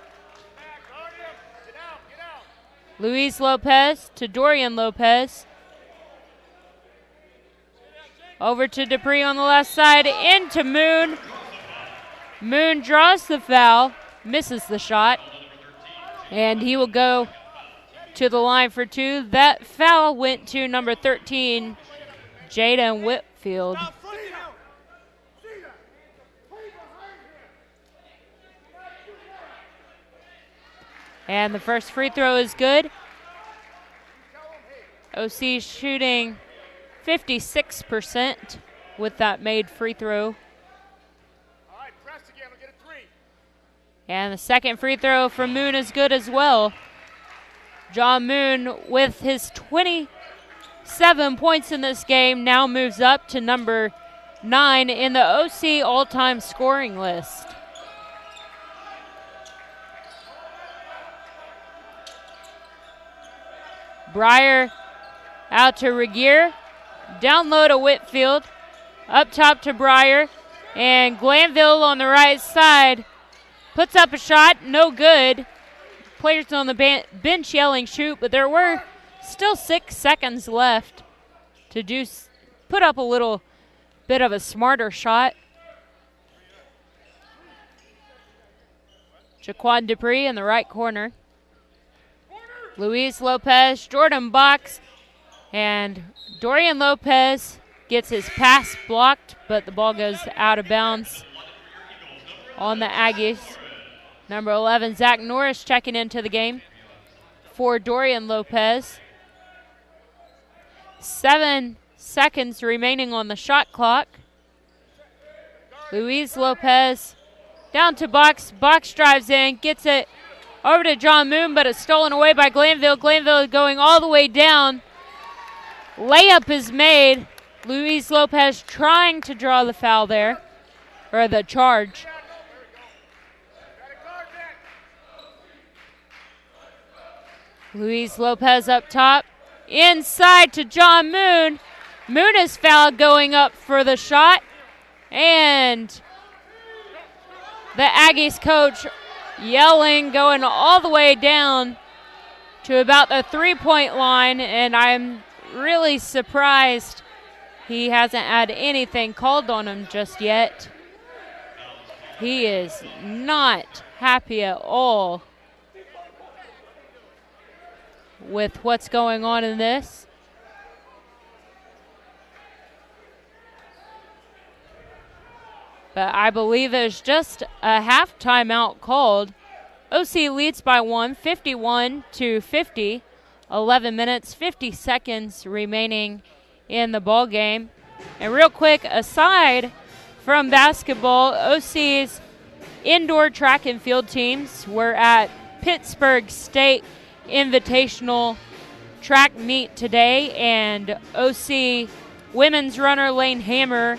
Luis Lopez to Dorian Lopez. Over to Dupree on the left side, into Moon. Moon draws the foul, misses the shot, and he will go to the line for 2. That foul went to number 13, Jaden Whitfield. And the first free throw is good. OC shooting 56% with that made free throw. And the second free throw from Moon is good as well. John Moon, with his 27 points in this game, now moves up to number 9 in the OC all-time scoring list. Breyer out to Regier. Down low to Whitfield. Up top to Breyer. And Glanville on the right side puts up a shot. No good. Players on the bench yelling shoot, but there were still 6 seconds left to put up a little bit of a smarter shot. Jaquan Dupree in the right corner. Luis Lopez, Jordan Box, and Dorian Lopez gets his pass blocked, but the ball goes out of bounds on the Aggies. Number 11, Zach Norris checking into the game for Dorian Lopez. 7 seconds remaining on the shot clock. Luis Lopez down to Box. Box drives in, gets it over to John Moon, but it's stolen away by Glanville. Glanville going all the way down. Layup is made. Luis Lopez trying to draw the foul there, or the charge. Luis Lopez up top. Inside to John Moon. Moon is fouled going up for the shot. And the Aggies coach yelling, going all the way down to about the three-point line. And I'm really surprised he hasn't had anything called on him just yet. He is not happy at all with what's going on in this. But I believe there's just a half timeout called. OC leads by 1, 51-50. 11 minutes, 50 seconds remaining in the ball game. And real quick, aside from basketball, OC's indoor track and field teams were at Pittsburgh State Invitational track meet today, and OC women's runner Lane Hammer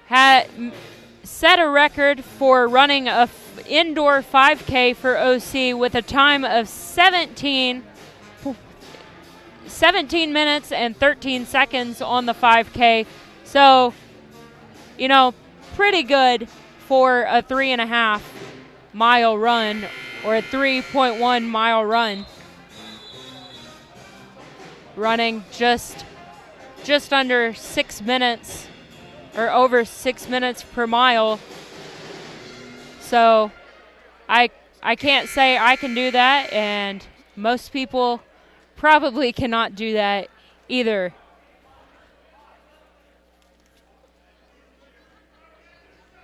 had set a record for running a indoor 5K for OC with a time of 17 minutes and 13 seconds on the 5K. So, you know, pretty good for a 3.5 mile run, or a 3.1 mile run. Running just under 6 minutes, or over 6 minutes per mile. So I can't say I can do that, and most people probably cannot do that either.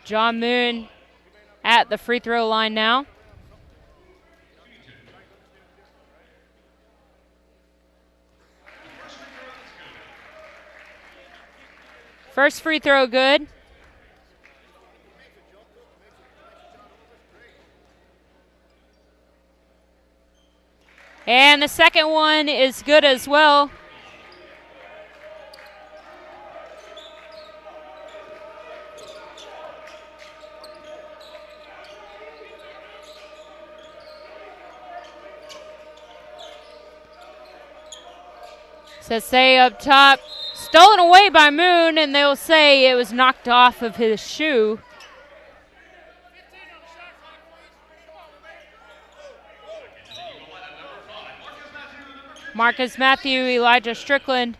John Moon at the free throw line now. First free throw good. And the second one is good as well. Sase up top. Stolen away by Moon, and they'll say it was knocked off of his shoe. Marcus Matthew, Elijah Strickland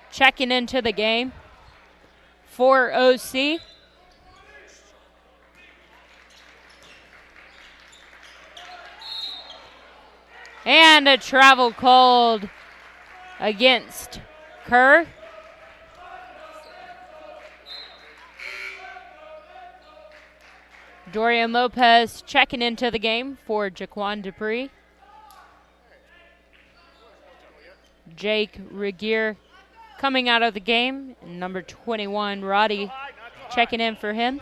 checking into the game for OC. And a travel called against Kerr. Dorian Lopez checking into the game for Jaquan Dupree. Jake Regier coming out of the game. Number 21, Roddy, checking in for him.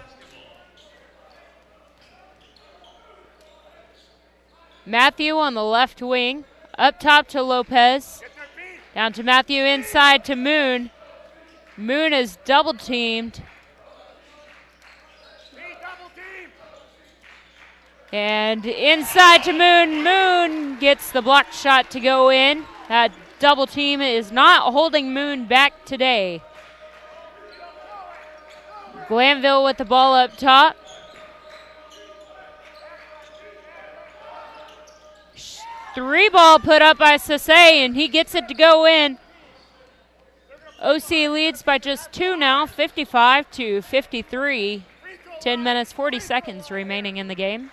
Matthew on the left wing. Up top to Lopez. Down to Matthew, inside to Moon. Moon is double teamed. And inside to Moon. Moon gets the blocked shot to go in. That double team is not holding Moon back today. Glanville with the ball up top. Three ball put up by Sase, and he gets it to go in. OC leads by just 2 now, 55-53. 10 minutes, 40 seconds remaining in the game.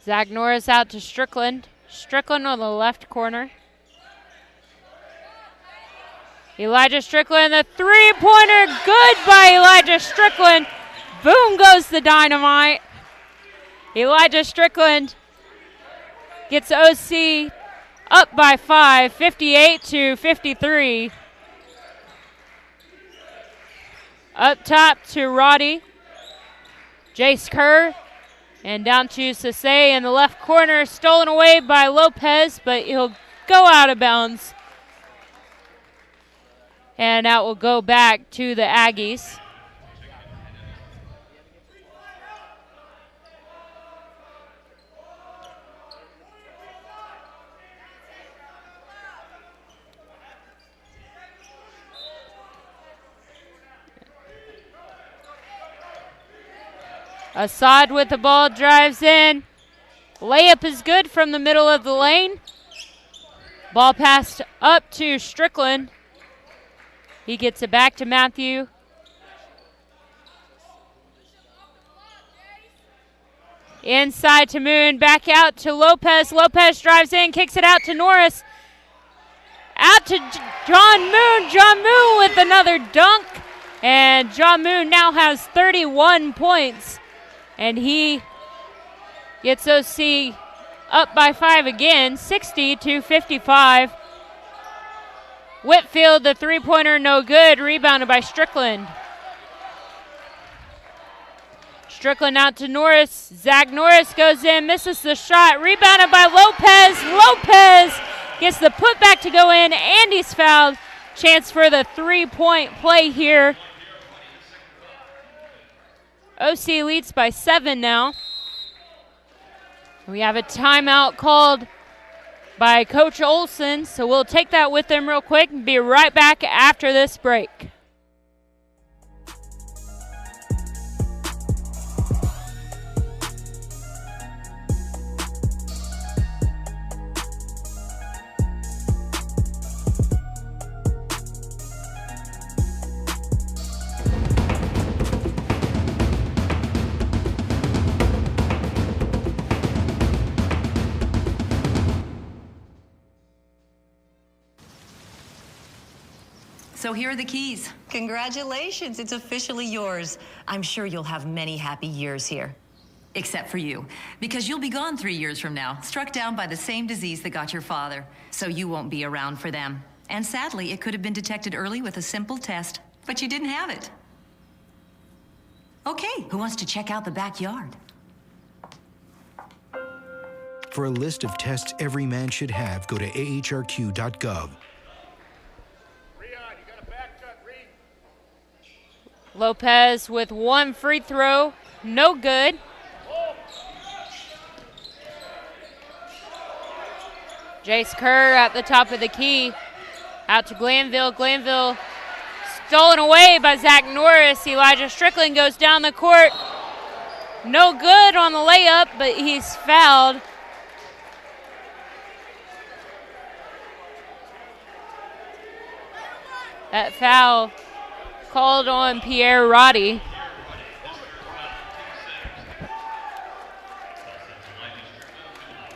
Zach Norris out to Strickland. Strickland on the left corner. Elijah Strickland, the three-pointer, good by Elijah Strickland. Boom goes the dynamite. Elijah Strickland gets OC up by 5, 58-53. Up top to Roddy. Jace Kerr. And down to Sase in the left corner. Stolen away by Lopez, but he'll go out of bounds. And that will go back to the Aggies. Assad with the ball, drives in. Layup is good from the middle of the lane. Ball passed up to Strickland. He gets it back to Matthew. Inside to Moon, back out to Lopez. Lopez drives in, kicks it out to Norris. Out to John Moon. John Moon with another dunk. And John Moon now has 31 points. And he gets OC up by 5 again, 60-55. Whitfield, the three-pointer, no good. Rebounded by Strickland. Strickland out to Norris. Zach Norris goes in, misses the shot. Rebounded by Lopez. Lopez gets the putback to go in, and he's fouled. Chance for the three-point play here. OC leads by 7 now. We have a timeout called by Coach Olson, so we'll take that with them real quick and be right back after this break. So here are the keys. Congratulations, it's officially yours. I'm sure you'll have many happy years here. Except for you, because you'll be gone 3 years from now, struck down by the same disease that got your father. So you won't be around for them. And sadly, it could have been detected early with a simple test, but you didn't have it. Okay, who wants to check out the backyard? For a list of tests every man should have, go to ahrq.gov. Lopez with one free throw, no good. Jace Kerr at the top of the key, out to Glanville. Glanville stolen away by Zach Norris. Elijah Strickland goes down the court. No good on the layup, but he's fouled. That foul called on Pierre Roddy.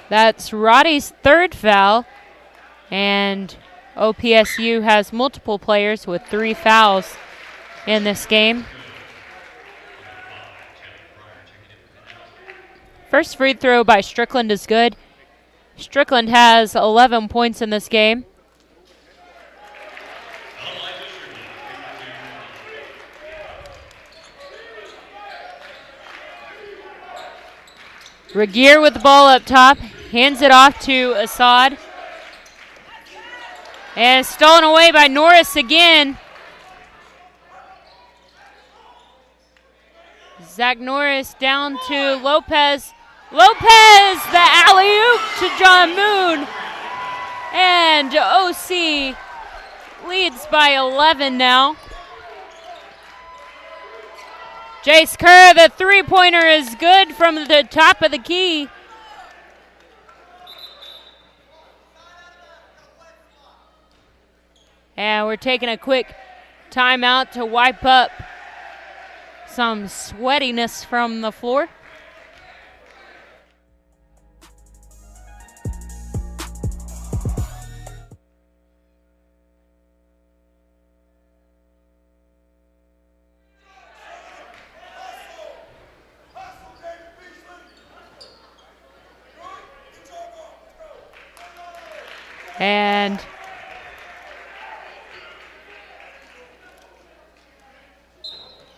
That's Roddy's third foul, and OPSU has multiple players with 3 fouls in this game. First free throw by Strickland is good. Strickland has 11 points in this game. Regier with the ball up top, hands it off to Assad. And stolen away by Norris again. Zach Norris down to Lopez. Lopez, the alley-oop to John Moon. And OC leads by 11 now. Jace Kerr, the three-pointer is good from the top of the key. And we're taking a quick timeout to wipe up some sweatiness from the floor. And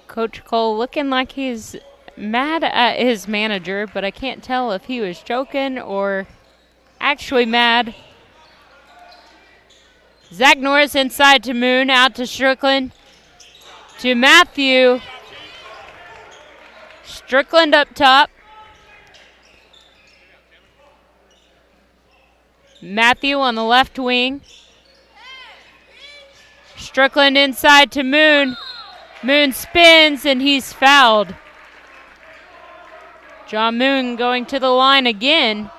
Coach Cole looking like he's mad at his manager, but I can't tell if he was joking or actually mad. Zach Norris inside to Moon, out to Strickland, to Matthew. Strickland up top. Matthew on the left wing. Strickland inside to Moon. Moon spins and he's fouled. John Moon going to the line again.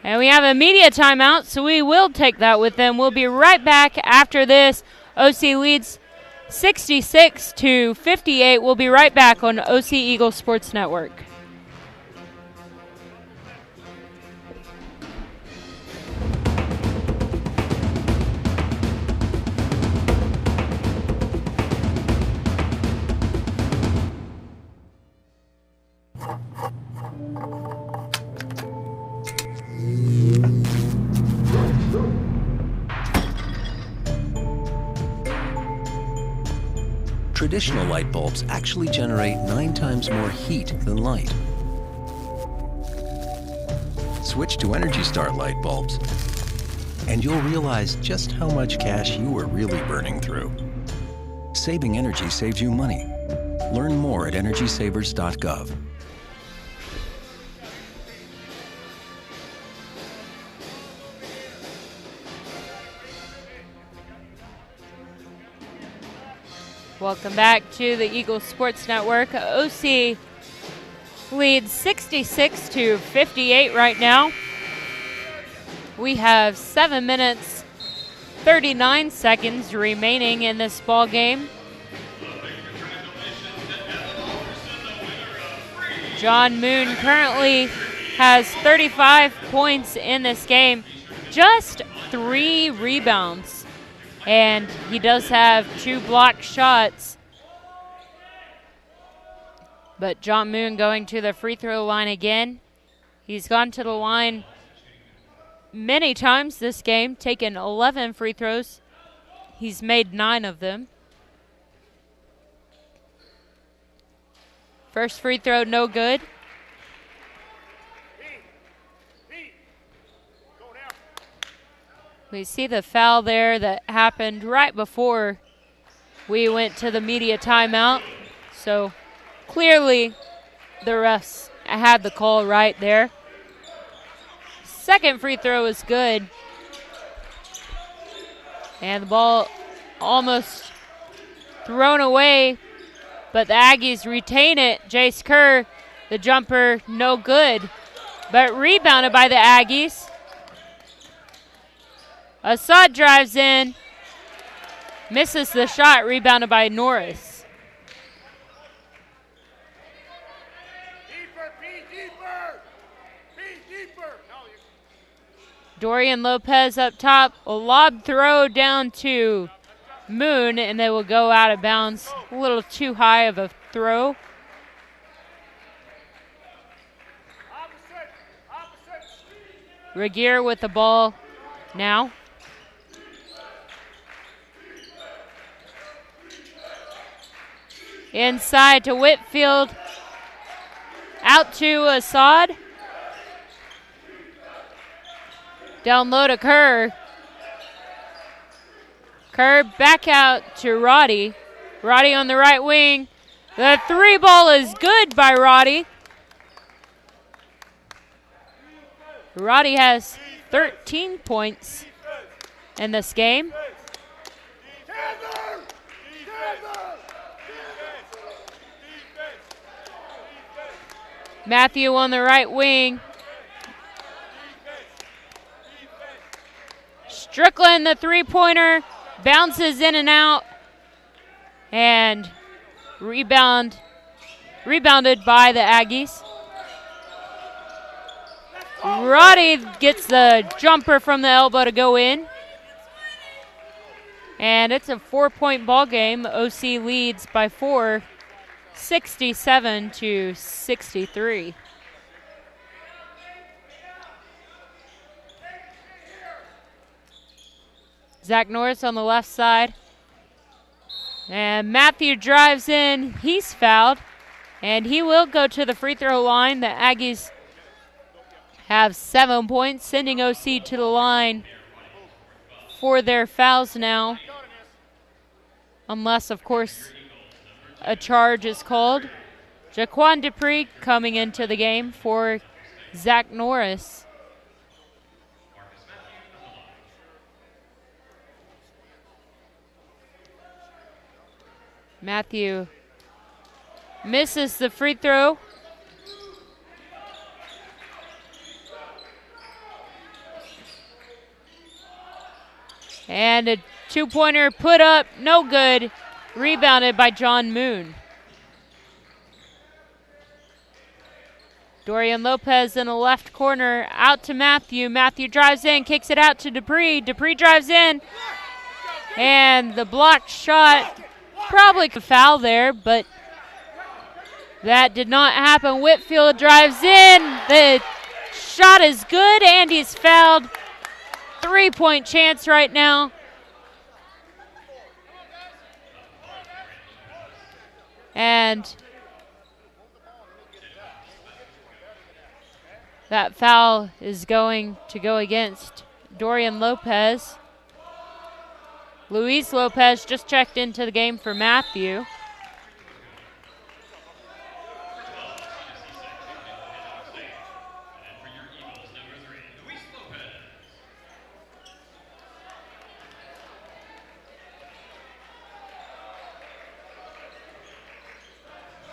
And we have a media timeout, so we will take that with them. We'll be right back after this. OC leads 66-58. We'll be right back on OC Eagles Sports Network. Traditional light bulbs actually generate 9 times more heat than light. Switch to Energy Star light bulbs, and you'll realize just how much cash you are really burning through. Saving energy saves you money. Learn more at EnergySavers.gov. Welcome back to the Eagles Sports Network. OC leads 66-58 right now. We have 7 minutes, 39 seconds remaining in this ball game. John Moon currently has 35 points in this game, just 3 rebounds. And he does have 2 blocked shots. But John Moon going to the free throw line again. He's gone to the line many times this game, taken 11 free throws. He's made 9 of them. First free throw, no good. We see the foul there that happened right before we went to the media timeout. So clearly the refs had the call right there. Second free throw is good. And the ball almost thrown away, but the Aggies retain it. Jace Kerr, the jumper, no good, but rebounded by the Aggies. Assad drives in, misses the shot, rebounded by Norris. Dorian Lopez up top, a lob throw down to Moon, and they will go out of bounds. A little too high of a throw. Regier with the ball now. Inside to Whitfield. Out to Assad. Down low to Kerr. Kerr back out to Roddy. Roddy on the right wing. The three ball is good by Roddy. Roddy has 13 points in this game. Matthew on the right wing. Strickland, the three-pointer, bounces in and out, and rebounded by the Aggies. Roddy gets the jumper from the elbow to go in. And it's a 4-point ball game. OC leads by 4, 67-63. Zach Norris on the left side. And Matthew drives in. He's fouled. And he will go to the free throw line. The Aggies have 7 points, sending OC to the line for their fouls now. Unless, of course, a charge is called. Jaquan Dupree coming into the game for Zach Norris. Matthew misses the free throw. And a two-pointer put up, no good. Rebounded by John Moon. Dorian Lopez in the left corner, out to Matthew. Matthew drives in, kicks it out to Dupree. Dupree drives in, and the blocked shot, probably a foul there, but that did not happen. Whitfield drives in. The shot is good, and he's fouled. 3-point chance right now. And that foul is going to go against Dorian Lopez. Luis Lopez just checked into the game for Matthew.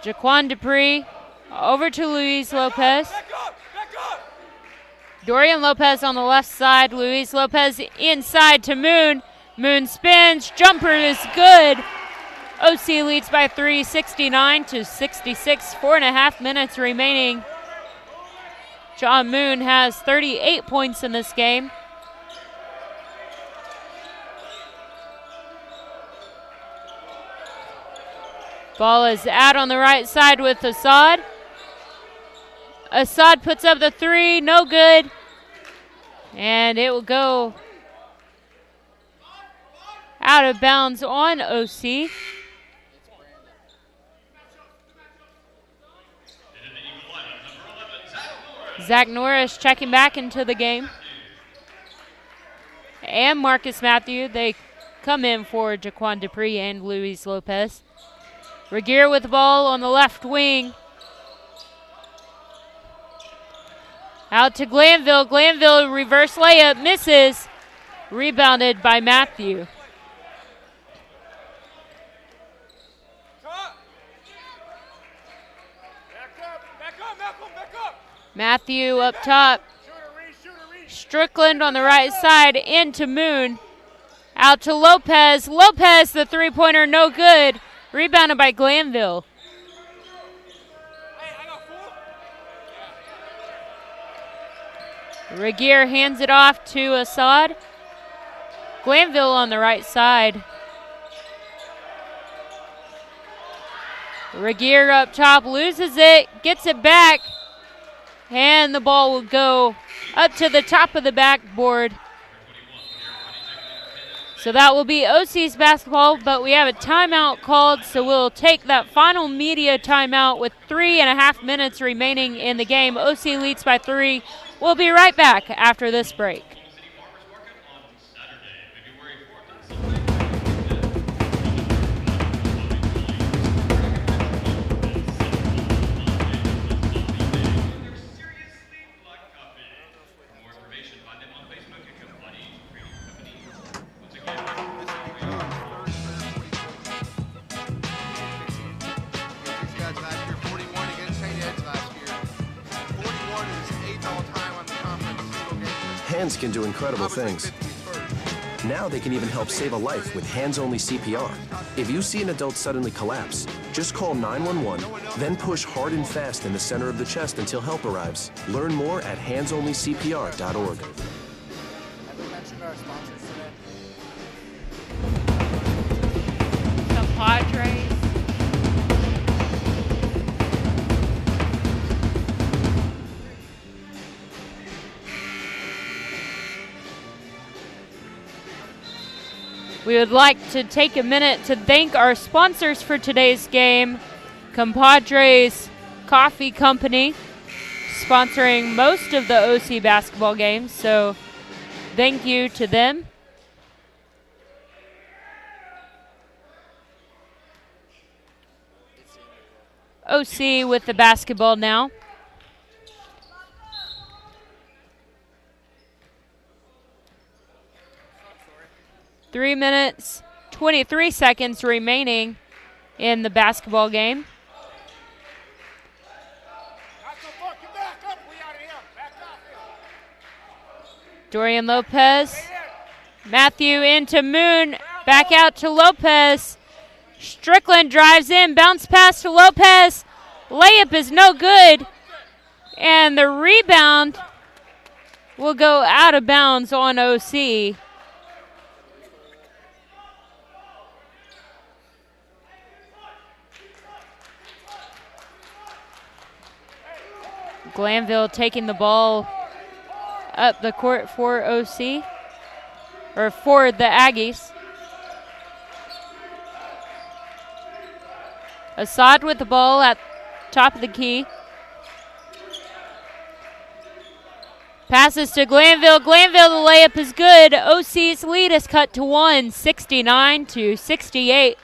Jaquan Dupree over to Luis Lopez. Dorian Lopez on the left side. Luis Lopez inside to Moon. Moon spins. Jumper is good. OC leads by 3, 69-66. 4.5 minutes remaining. John Moon has 38 points in this game. Ball is out on the right side with Assad. Assad puts up the three, no good. And it will go out of bounds on OC. Zach Norris checking back into the game. And Marcus Matthew, they come in for Jaquan Dupree and Luis Lopez. Regier with the ball on the left wing. Out to Glanville. Glanville reverse layup, misses. Rebounded by Matthew. Matthew up top. Strickland on the right side into Moon. Out to Lopez. Lopez, the three-pointer, no good. Rebounded by Glanville. Regier hands it off to Assad. Glanville on the right side. Regier up top, loses it, gets it back, and the ball will go up to the top of the backboard. So that will be OC's basketball, but we have a timeout called, so we'll take that final media timeout with 3.5 minutes remaining in the game. OC leads by 3. We'll be right back after this break. Hands can do incredible things. Now they can even help save a life with hands-only CPR. If you see an adult suddenly collapse, just call 911, then push hard and fast in the center of the chest until help arrives. Learn more at handsonlycpr.org. Have we mentioned our sponsors today? The Padres. We would like to take a minute to thank our sponsors for today's game, Compadres Coffee Company, sponsoring most of the OC basketball games, so thank you to them. OC with the basketball now. Three minutes, 23 seconds remaining in the basketball game. Dorian Lopez. Matthew into Moon. Back out to Lopez. Strickland drives in. Bounce pass to Lopez. Layup is no good. And the rebound will go out of bounds on OC. Glanville taking the ball up the court for OC, or for the Aggies. Assad with the ball at top of the key. Passes to Glanville. Glanville, the layup is good. OC's lead is cut to 1, 69-68.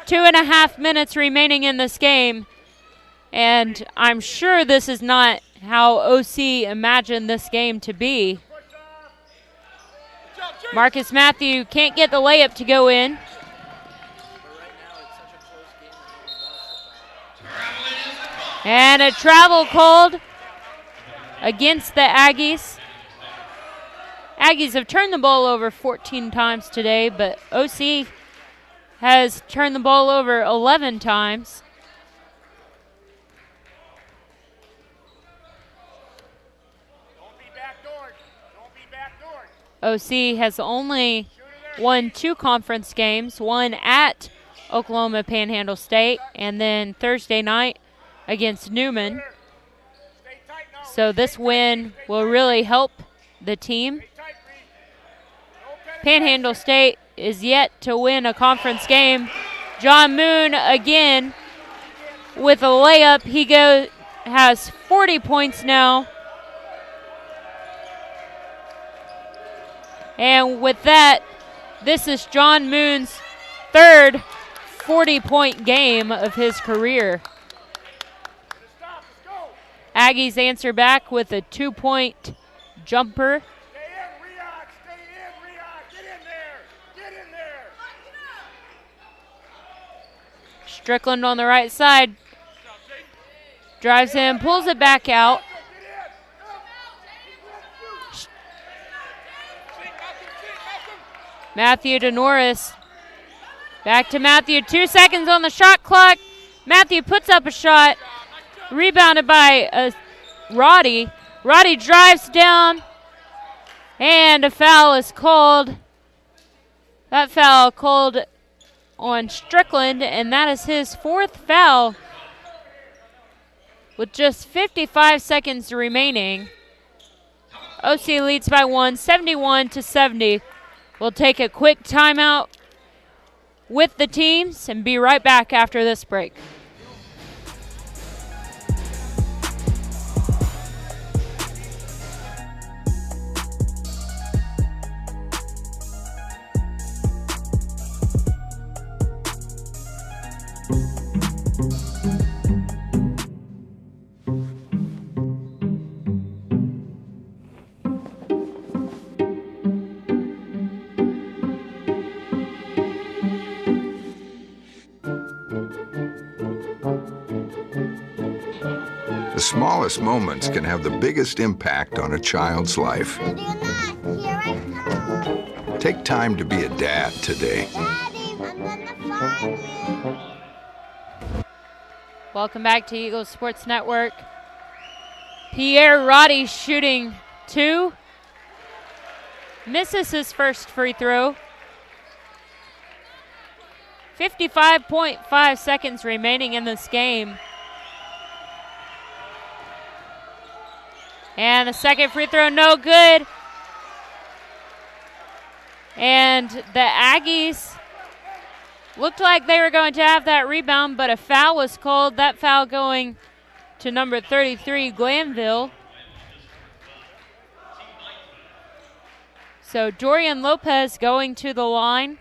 2.5 minutes remaining in this game. And I'm sure this is not how OC imagined this game to be. Marcus Matthew can't get the layup to go in. And a travel called against the Aggies. Aggies have turned the ball over 14 times today, but OC has turned the ball over 11 times. OC has only won 2 conference games, one at Oklahoma Panhandle State and then Thursday night against Newman. So this win will really help the team. Panhandle State is yet to win a conference game. John Moon again with a layup. He has 40 points now. And with that, this is John Moon's third 40-point game of his career. Aggies answer back with a 2-point jumper. Strickland on the right side. Drives in, pulls it back out. Matthew to Norris. Back to Matthew. 2 seconds on the shot clock. Matthew puts up a shot. Rebounded by Roddy. Roddy drives down. And a foul is called. That foul called on Strickland, and that is his 4th foul with just 55 seconds remaining. OC leads by 1, 71-70. We'll take a quick timeout with the teams and be right back after this break. smallest moments can have the biggest impact on a child's life. Ready or not, here I come. Take time to be a dad today. Daddy, I'm gonna find you. Welcome back to Eagles Sports Network. Pierre Roddy shooting 2. Misses his first free throw. 55.5 seconds remaining in this game. And the second free throw, no good. And the Aggies looked like they were going to have that rebound, but a foul was called. That foul going to number 33, Glanville. So Dorian Lopez going to the line.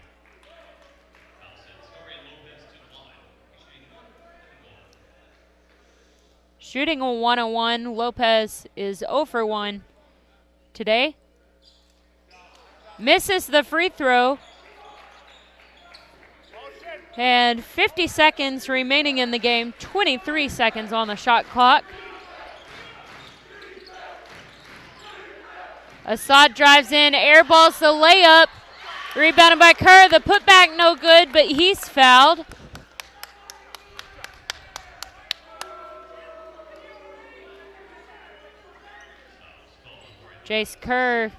Shooting a 1-on-1. Lopez is 0 for 1 today. Misses the free throw. And 50 seconds remaining in the game. 23 seconds on the shot clock. Assad drives in, airballs the layup. Rebounded by Kerr. The putback no good, but he's fouled. Jace Kerr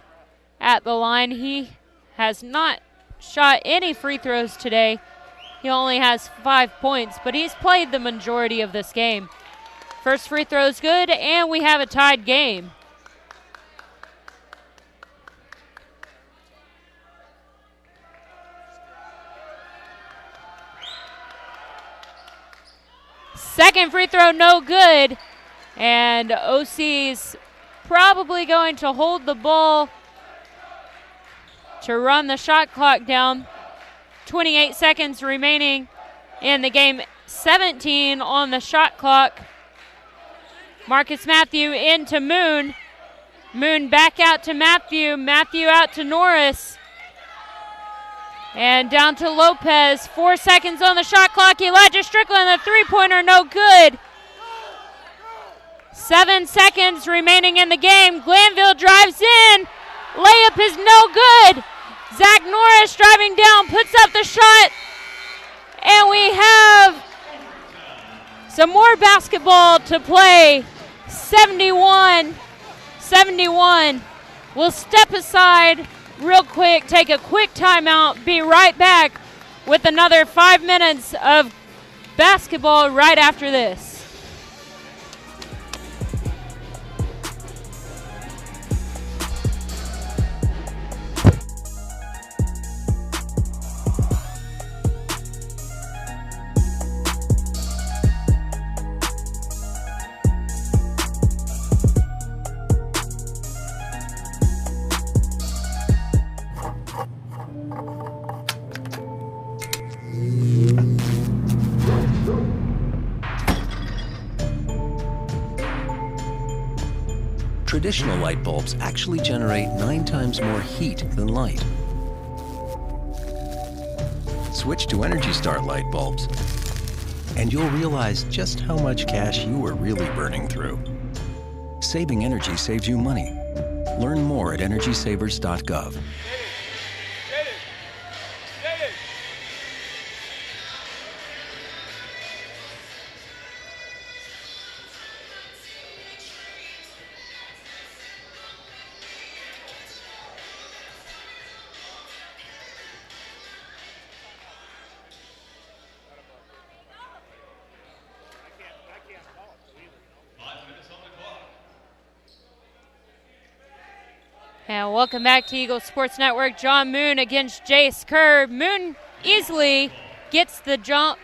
at the line. He has not shot any free throws today. He only has 5 points, but he's played the majority of this game. First free throw is good, and we have a tied game. Second free throw, no good. And OC's probably going to hold the ball to run the shot clock down. 28 seconds remaining in the game. 17 on the shot clock. Marcus Matthew into Moon. Moon back out to Matthew. Matthew out to Norris. And down to Lopez. 4 seconds on the shot clock. Elijah Strickland, the three-pointer, no good. 7 seconds remaining in the game. Glanville drives in. Layup is no good. Zach Norris driving down, puts up the shot. And we have some more basketball to play. 71-71. We'll step aside real quick, take a quick timeout, be right back with another 5 minutes of basketball right after this. Traditional light bulbs actually generate 9 times more heat than light. Switch to Energy Star light bulbs, and you'll realize just how much cash you were really burning through. Saving energy saves you money. Learn more at EnergySavers.gov. And welcome back to Eagles Sports Network. John Moon against Jace Kerr. Moon easily gets the jump.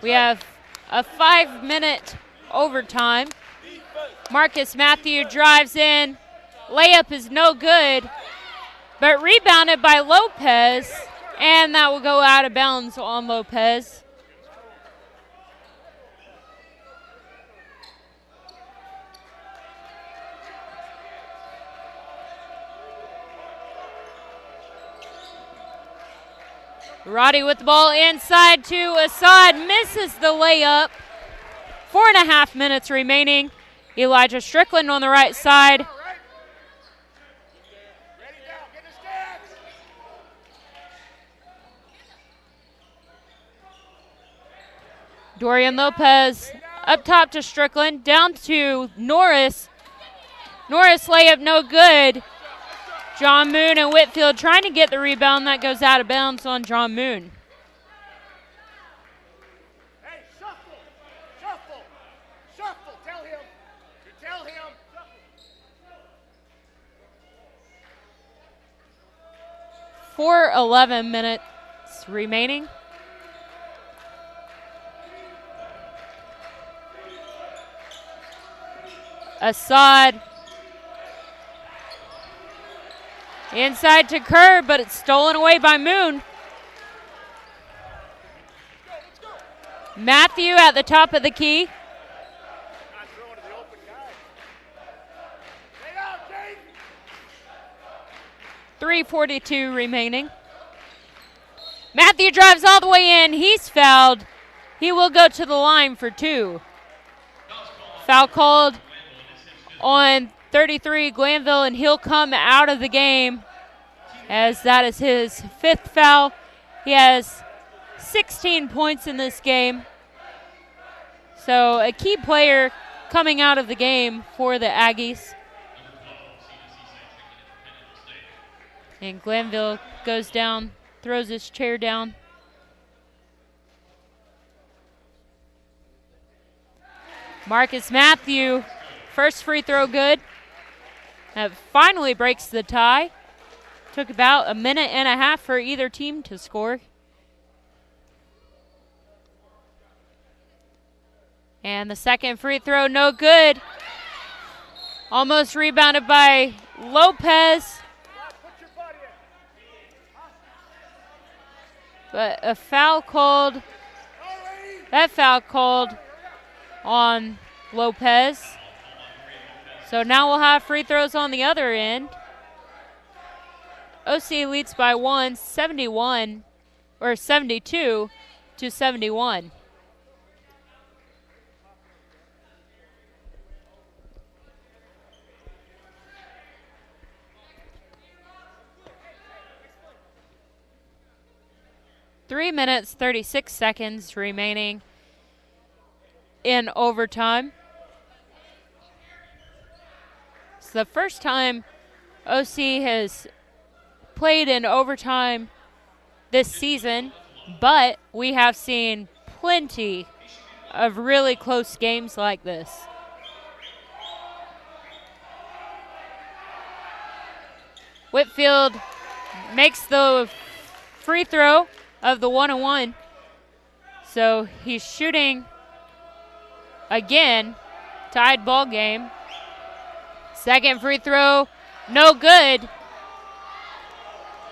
We have a 5-minute overtime. Marcus Matthew drives in. Layup is no good, but rebounded by Lopez, and that will go out of bounds on Lopez. Roddy with the ball inside to Assad, misses the layup. 4.5 minutes remaining. Elijah Strickland on the right side. Dorian Lopez up top to Strickland, down to Norris. Norris layup no good. John Moon and Whitfield trying to get the rebound. That goes out of bounds on John Moon. Hey, shuffle, tell him. You tell him. 4:11 minutes remaining. Assad inside to Kerr, but it's stolen away by Moon. Matthew at the top of the key. 3:42 remaining. Matthew drives all the way in. He's fouled. He will go to the line for 2. Foul called on 33 Glanville, and he'll come out of the game as that is his 5th foul. He has 16 points in this game. So a key player coming out of the game for the Aggies. And Glanville goes down, throws his chair down. Marcus Matthew, first free throw good. That finally breaks the tie. Took about a minute and a half for either team to score. And the second free throw, no good. Almost rebounded by Lopez. But a foul called. That foul called on Lopez. So now we'll have free throws on the other end. OC leads by 1, 72 to 71. Three minutes, 36 seconds remaining in overtime. It's the first time OC has played in overtime this season, but we have seen plenty of really close games like this. Whitfield makes the free throw of the 1-on-1. So he's shooting again. Tied ball game. Second free throw, no good.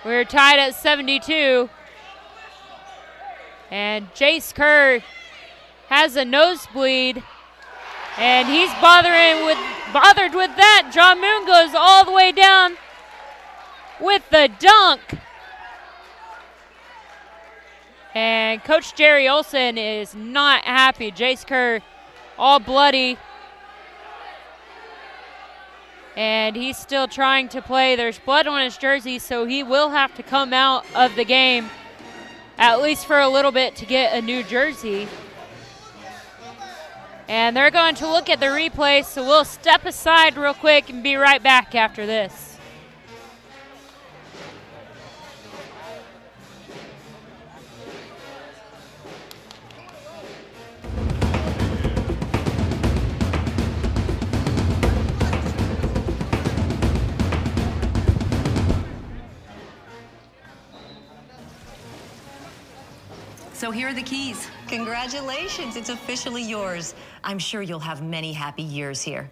We're tied at 72. And Jace Kerr has a nosebleed. And he's bothered with that. John Moon goes all the way down with the dunk. And Coach Jerry Olson is not happy. Jace Kerr all bloody. And he's still trying to play. There's blood on his jersey, so he will have to come out of the game, at least for a little bit, to get a new jersey. And they're going to look at the replay, so we'll step aside real quick and be right back after this. So here are the keys. Congratulations, it's officially yours. I'm sure you'll have many happy years here.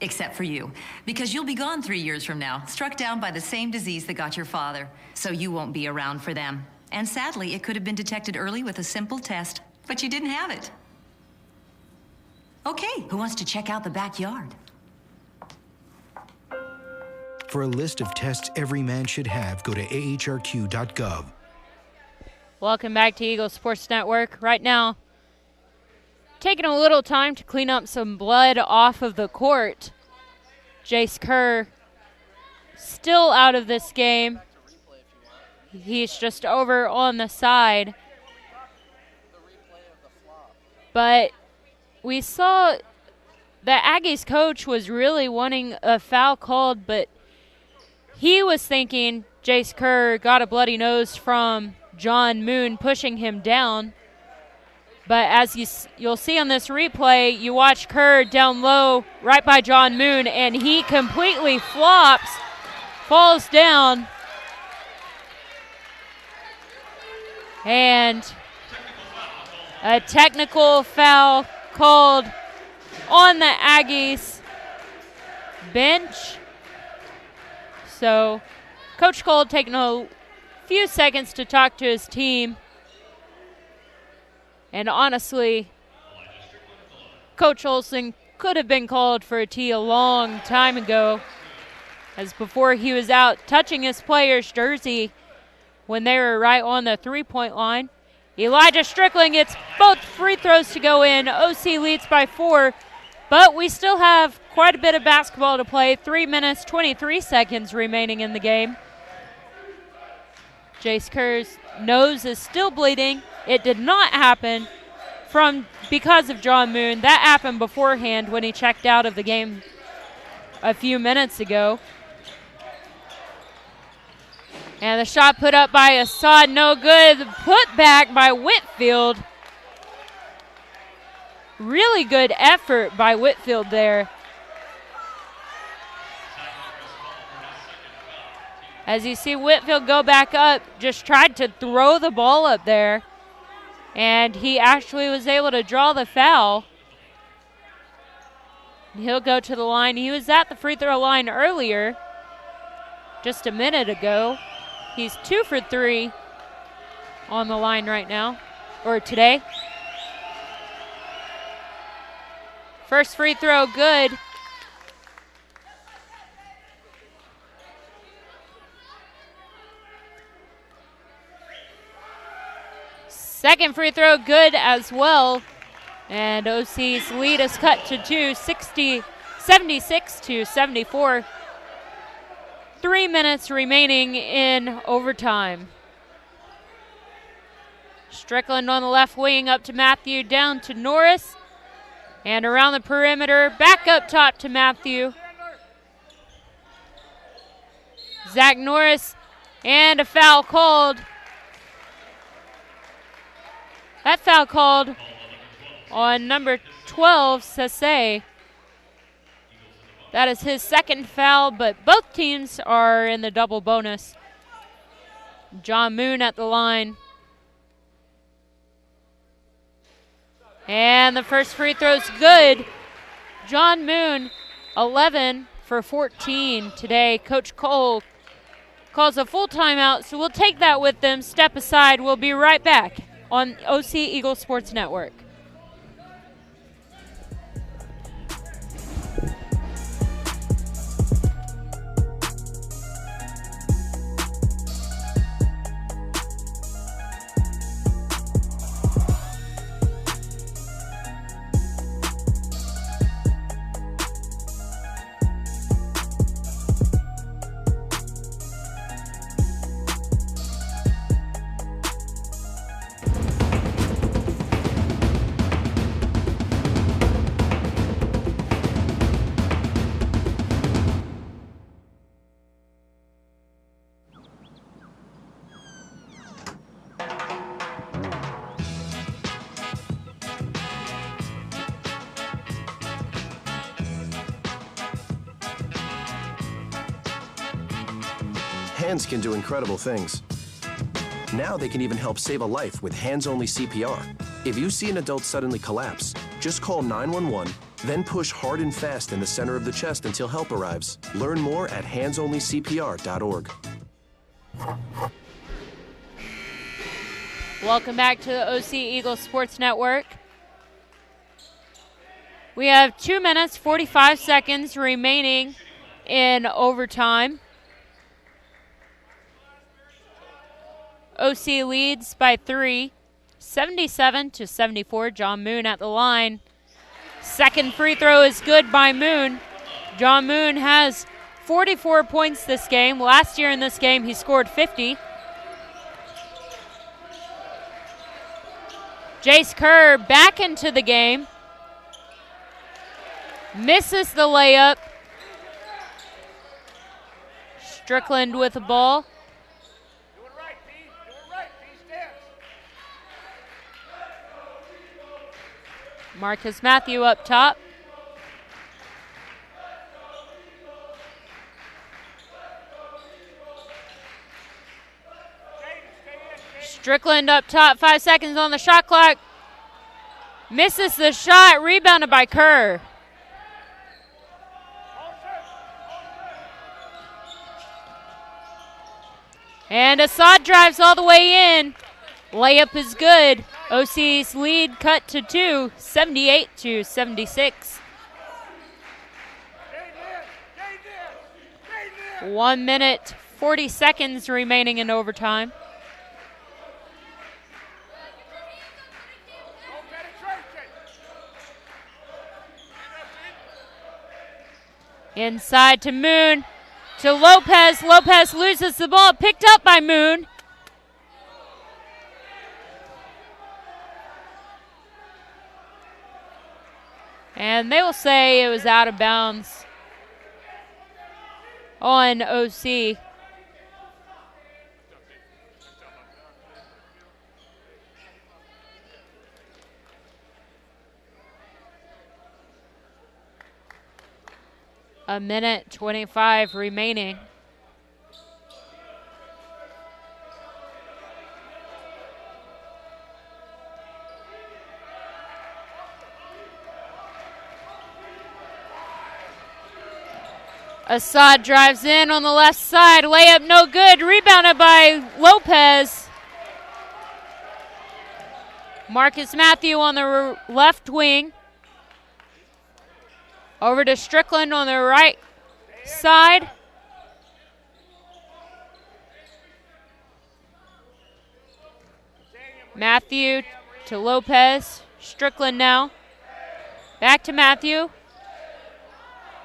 Except for you, because you'll be gone 3 years from now, struck down by the same disease that got your father. So you won't be around for them. And sadly, it could have been detected early with a simple test, but you didn't have it. Okay, who wants to check out the backyard? For a list of tests every man should have, go to ahrq.gov. Welcome back to Eagle Sports Network. Right now, taking a little time to clean up some blood off of the court. Jace Kerr still out of this game. He's just over on the side. But we saw the Aggies coach was really wanting a foul called, but he was thinking Jace Kerr got a bloody nose from John Moon pushing him down. But as you'll see on this replay, you watch Kerr down low right by John Moon, and he completely flops, falls down, and a technical foul called on the Aggies bench. So Coach Cole taking a few seconds to talk to his team. And honestly, Coach Olson could have been called for a tee a long time ago, as before he was out touching his player's jersey when they were right on the three-point line. Elijah Strickland gets both free throws to go in. OC leads by 4, but we still have quite a bit of basketball to play. 3 minutes, 23 seconds remaining in the game. Jace Kerr's nose is still bleeding. It did not happen because of John Moon. That happened beforehand when he checked out of the game a few minutes ago. And the shot put up by Assad, no good. The put back by Whitfield. Really good effort by Whitfield there. As you see Whitfield go back up, just tried to throw the ball up there. And he actually was able to draw the foul. He'll go to the line. He was at the free throw line earlier, just a minute ago. He's 2 for 3 on the line right now, or today. First free throw good. Second free throw good as well. And OC's lead is cut to 2, 76-74. 3 minutes remaining in overtime. Strickland on the left wing, up to Matthew, down to Norris. And around the perimeter, back up top to Matthew. Zach Norris, and a foul called. That foul called on number 12, Sase. That is his second foul, but both teams are in the double bonus. John Moon at the line. And the first free throw's good. John Moon, 11 for 14 today. Coach Cole calls a full timeout, so we'll take that with them. Step aside. We'll be right back on OC Eagle Sports Network. Hands can do incredible things. Now they can even help save a life with hands-only CPR. If you see an adult suddenly collapse, just call 911, then push hard and fast in the center of the chest until help arrives. Learn more at handsonlycpr.org. Welcome back to the OC Eagle Sports Network. We have 2 minutes, 45 seconds remaining in overtime. OC leads by 3, 77-74. John Moon at the line. Second free throw is good by Moon. John Moon has 44 points this game. Last year in this game, he scored 50. Jace Kerr back into the game. Misses the layup. Strickland with the ball. Marcus Matthew up top. Strickland up top, 5 seconds on the shot clock. Misses the shot, rebounded by Kerr. And Assad drives all the way in. Layup is good. OC's lead cut to 2, 78-76. 1 minute, 40 seconds remaining in overtime. Inside to Moon, to Lopez. Lopez loses the ball, picked up by Moon. And they will say it was out of bounds on OC. A minute 25 remaining. Assad drives in on the left side. Layup no good. Rebounded by Lopez. Marcus Matthew on the left wing. Over to Strickland on the right side. Matthew to Lopez. Strickland now. Back to Matthew.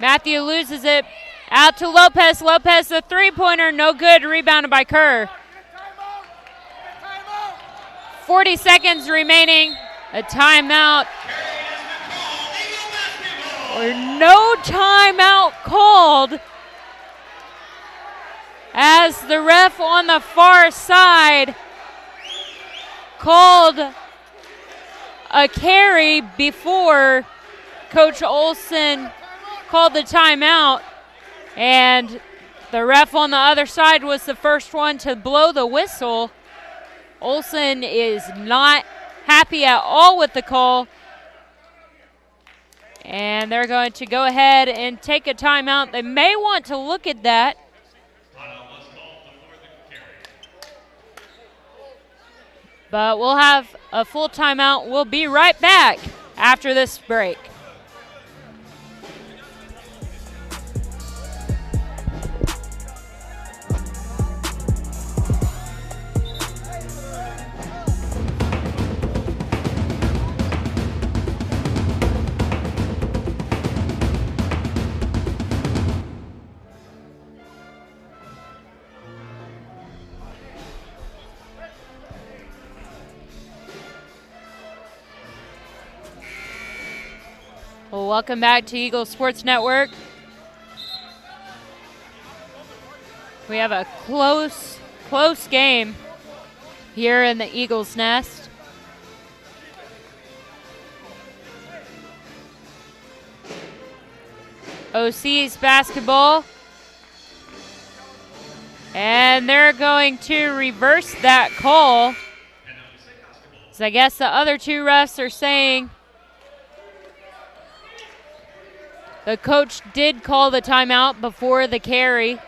Matthew loses it. Out to Lopez. Lopez, the three-pointer, no good. Rebounded by Kerr. 40 seconds remaining. A timeout. Or no timeout called, as the ref on the far side called a carry before Coach Olson called the timeout, and the ref on the other side was the first one to blow the whistle. Olson is not happy at all with the call, and they're going to go ahead and take a timeout. They may want to look at that. But we'll have a full timeout. We'll be right back after this break. Well, welcome back to Eagle Sports Network. We have a close game here in the Eagles' Nest. OC's basketball. And they're going to reverse that call. So I guess the other two refs are saying the coach did call the timeout before the carry.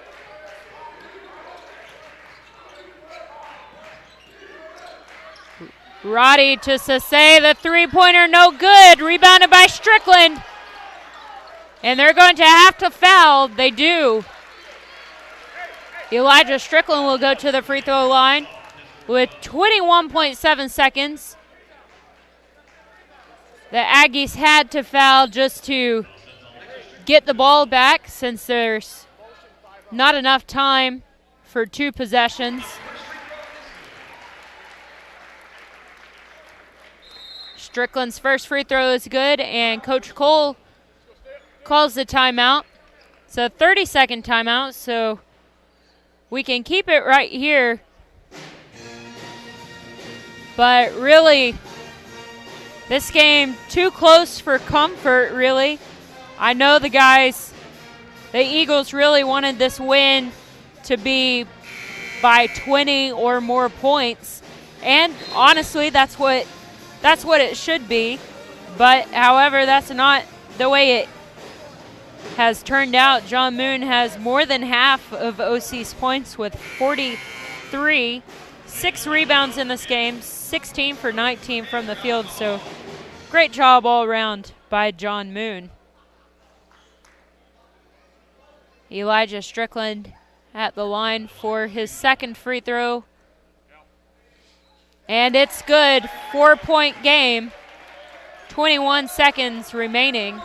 Roddy to Sase, the three-pointer no good, rebounded by Strickland. And they're going to have to foul. They do. Elijah Strickland will go to the free throw line. with 21.7 seconds. The Aggies had to foul just to get the ball back since there's not enough time for 2 possessions. Strickland's first free throw is good, and Coach Cole calls the timeout. It's a 30-second timeout, so we can keep it right here. But really, this game too close for comfort, really. I know the Eagles really wanted this win to be by 20 or more points. And honestly, that's what it should be. But however, that's not the way it has turned out. John Moon has more than half of OC's points with 43, 6 rebounds in this game, 16 for 19 from the field. So great job all around by John Moon. Elijah Strickland at the line for his second free throw. And it's good. 4-point game. 21 seconds remaining.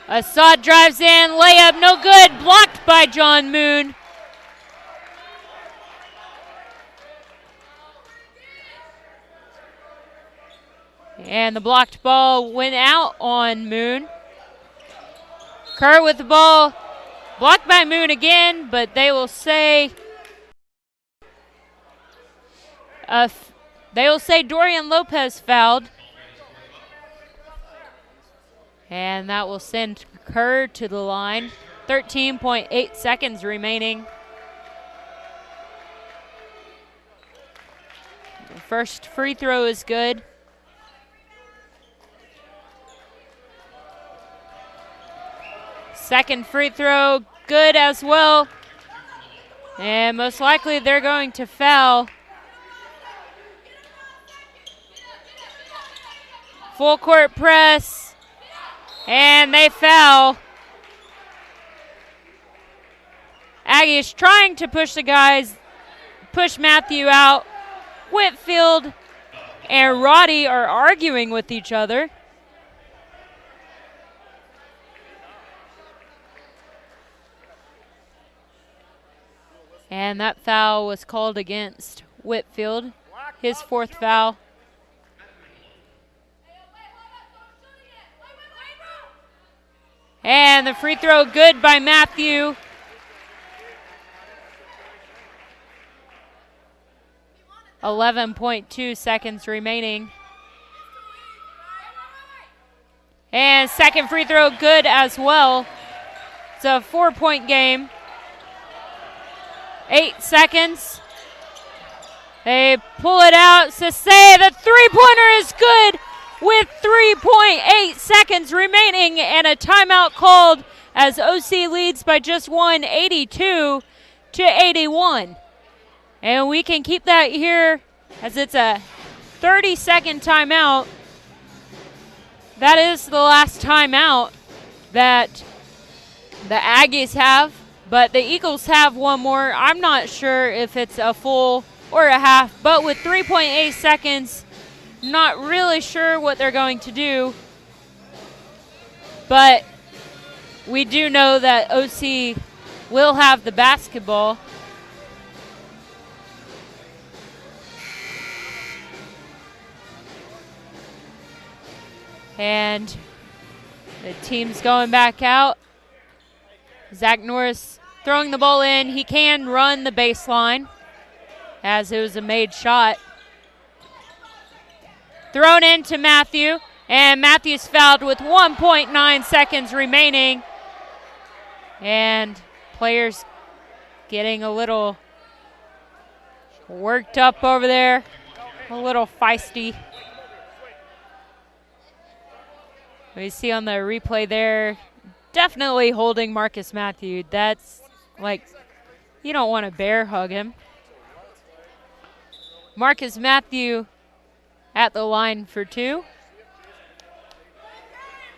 Assad drives in, layup no good, blocked by John Moon. And the blocked ball went out on Moon. Kerr with the ball, blocked by Moon again, but they will say Dorian Lopez fouled. And that will send Kerr to the line. 13.8 seconds remaining. The first free throw is good. Second free throw, good as well. And most likely they're going to foul. Full court press. And they foul. Aggies trying to push push Matthew out. Whitfield and Roddy are arguing with each other. And that foul was called against Whitfield, his 4th foul. And the free throw good by Matthew. .2 seconds remaining. And second free throw good as well. It's a 4-point game. 8 seconds. They pull it out. Sasay, the three-pointer is good with 3.8 seconds remaining and a timeout called as OC leads by just one, 82-81. And we can keep that here as it's a 30-second timeout. That is the last timeout that the Aggies have, but the Eagles have one more. I'm not sure if it's a full or a half, but with 3.8 seconds, not really sure what they're going to do. But we do know that OC will have the basketball. And the team's going back out. Zach Norris throwing the ball in. He can run the baseline as it was a made shot. Thrown into Matthew, and Matthew's fouled with 1.9 seconds remaining. And players getting a little worked up over there, a little feisty. We see on the replay there, definitely holding Marcus Matthew. That's like, you don't want to bear hug him. Marcus Matthew at the line for two.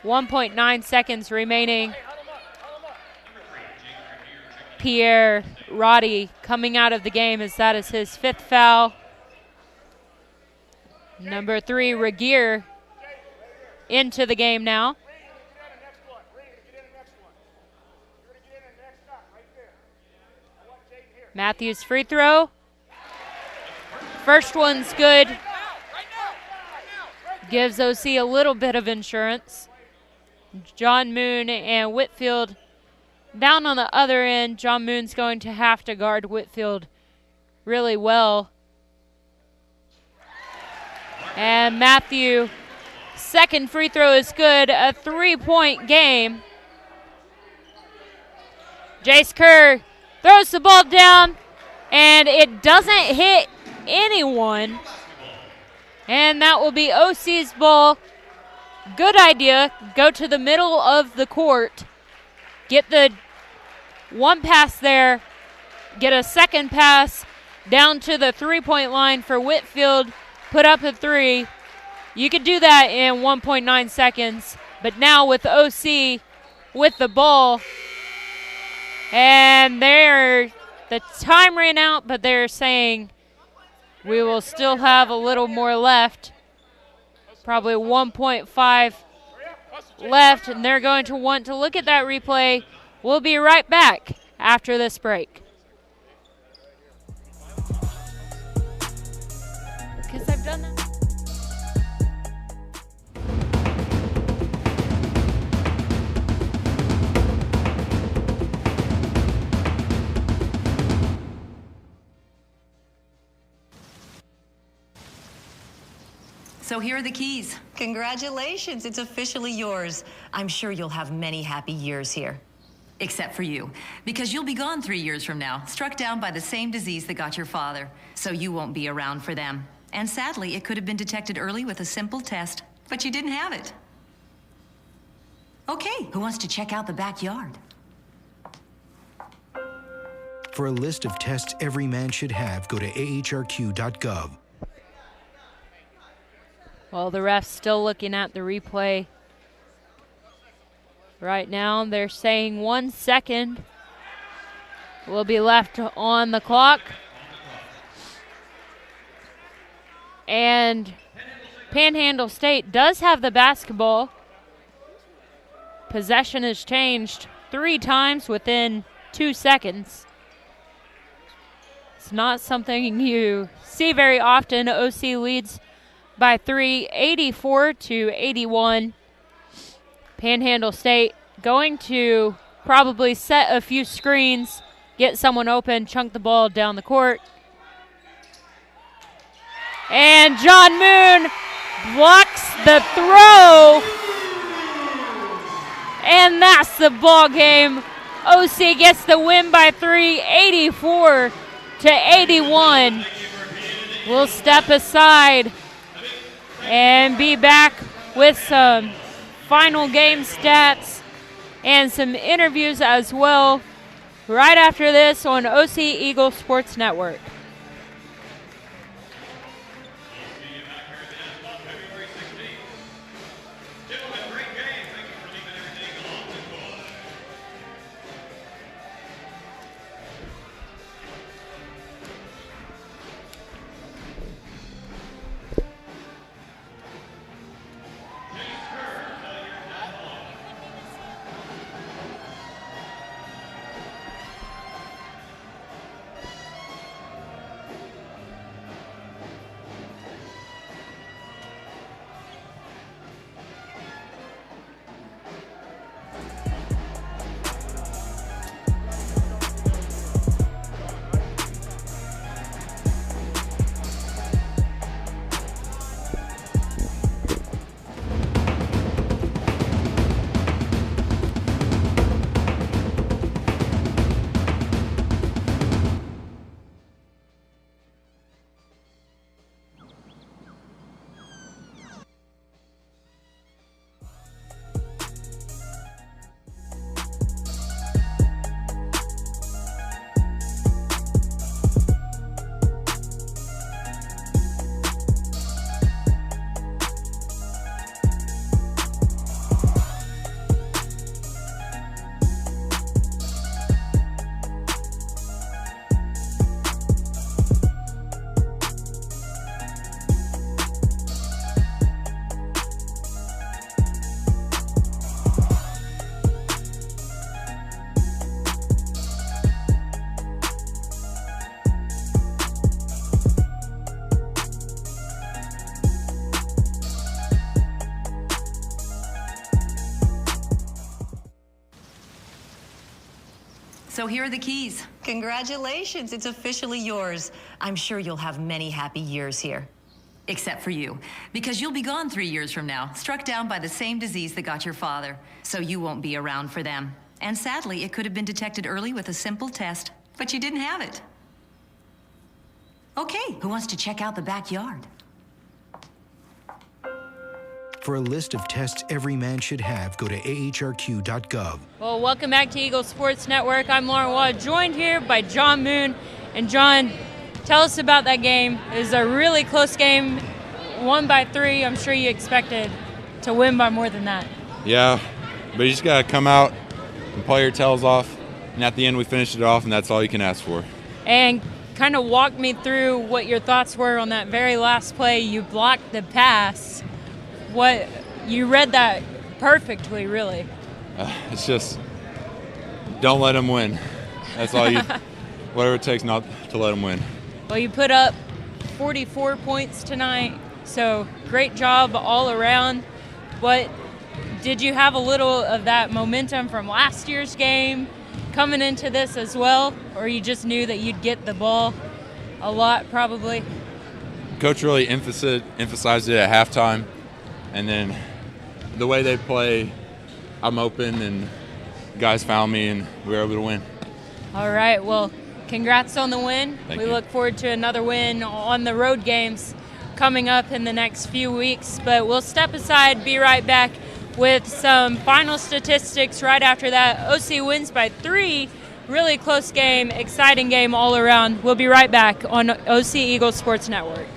1.9 seconds remaining. Pierre Roddy coming out of the game as that is his 5th foul. Number 3, Regier, into the game now. Matthews free throw. First one's good. Gives OC a little bit of insurance. John Moon and Whitfield down on the other end. John Moon's going to have to guard Whitfield really well. And Matthew, second free throw is good. A 3-point game. Jace Kerr throws the ball down, and it doesn't hit anyone. And that will be OC's ball. Good idea. Go to the middle of the court. Get the one pass there. Get a second pass down to the 3-point line for Whitfield. Put up a 3. You could do that in 1.9 seconds. But now with OC with the ball. And the time ran out, but they're saying we will still have a little more left. Probably 1.5 left, and they're going to want to look at that replay. We'll be right back after this break. Because I've done that. So here are the keys. Congratulations, it's officially yours. I'm sure you'll have many happy years here. Except for you, because you'll be gone 3 years from now, struck down by the same disease that got your father. So you won't be around for them. And sadly, it could have been detected early with a simple test, but you didn't have it. Okay, who wants to check out the backyard? For a list of tests every man should have, go to ahrq.gov. Well, the ref's still looking at the replay. Right now, they're saying 1 second will be left on the clock. And Panhandle State does have the basketball. Possession has changed 3 times within 2 seconds. It's not something you see very often. OC leads by 3, 84-81. Panhandle State going to probably set a few screens, get someone open, chunk the ball down the court. And John Moon blocks the throw. And that's the ball game. OC gets the win by 3, 84-81. We'll step aside and be back with some final game stats and some interviews as well right after this on OC Eagle Sports Network. So here are the keys. Congratulations, it's officially yours. I'm sure you'll have many happy years here. Except for you, because you'll be gone 3 years from now, struck down by the same disease that got your father. So you won't be around for them. And sadly, it could have been detected early with a simple test, but you didn't have it. Okay, who wants to check out the backyard? For a list of tests every man should have, go to ahrq.gov. Well, welcome back to Eagle Sports Network. I'm Lauren Waugh, joined here by John Moon. And John, tell us about that game. It was a really close game, won by 3. I'm sure you expected to win by more than that. Yeah, but you just got to come out and play your tails off. And at the end, we finished it off, and that's all you can ask for. And kind of walk me through what your thoughts were on that very last play. You blocked the pass. You read that perfectly, really. It's just, don't let them win. That's all you, whatever it takes not to let them win. Well, you put up 44 points tonight, so great job all around. But did you have a little of that momentum from last year's game coming into this as well, or you just knew that you'd get the ball a lot probably? Coach really emphasized it at halftime, and then the way they play, I'm open, and guys found me, and we were able to win. All right, well, congrats on the win. Thank we you. look forward to another win on the road games coming up in the next few weeks, but we'll step aside, be right back with some final statistics right after that. OC wins by 3. Really close game, exciting game all around. We'll be right back on OC Eagle Sports Network.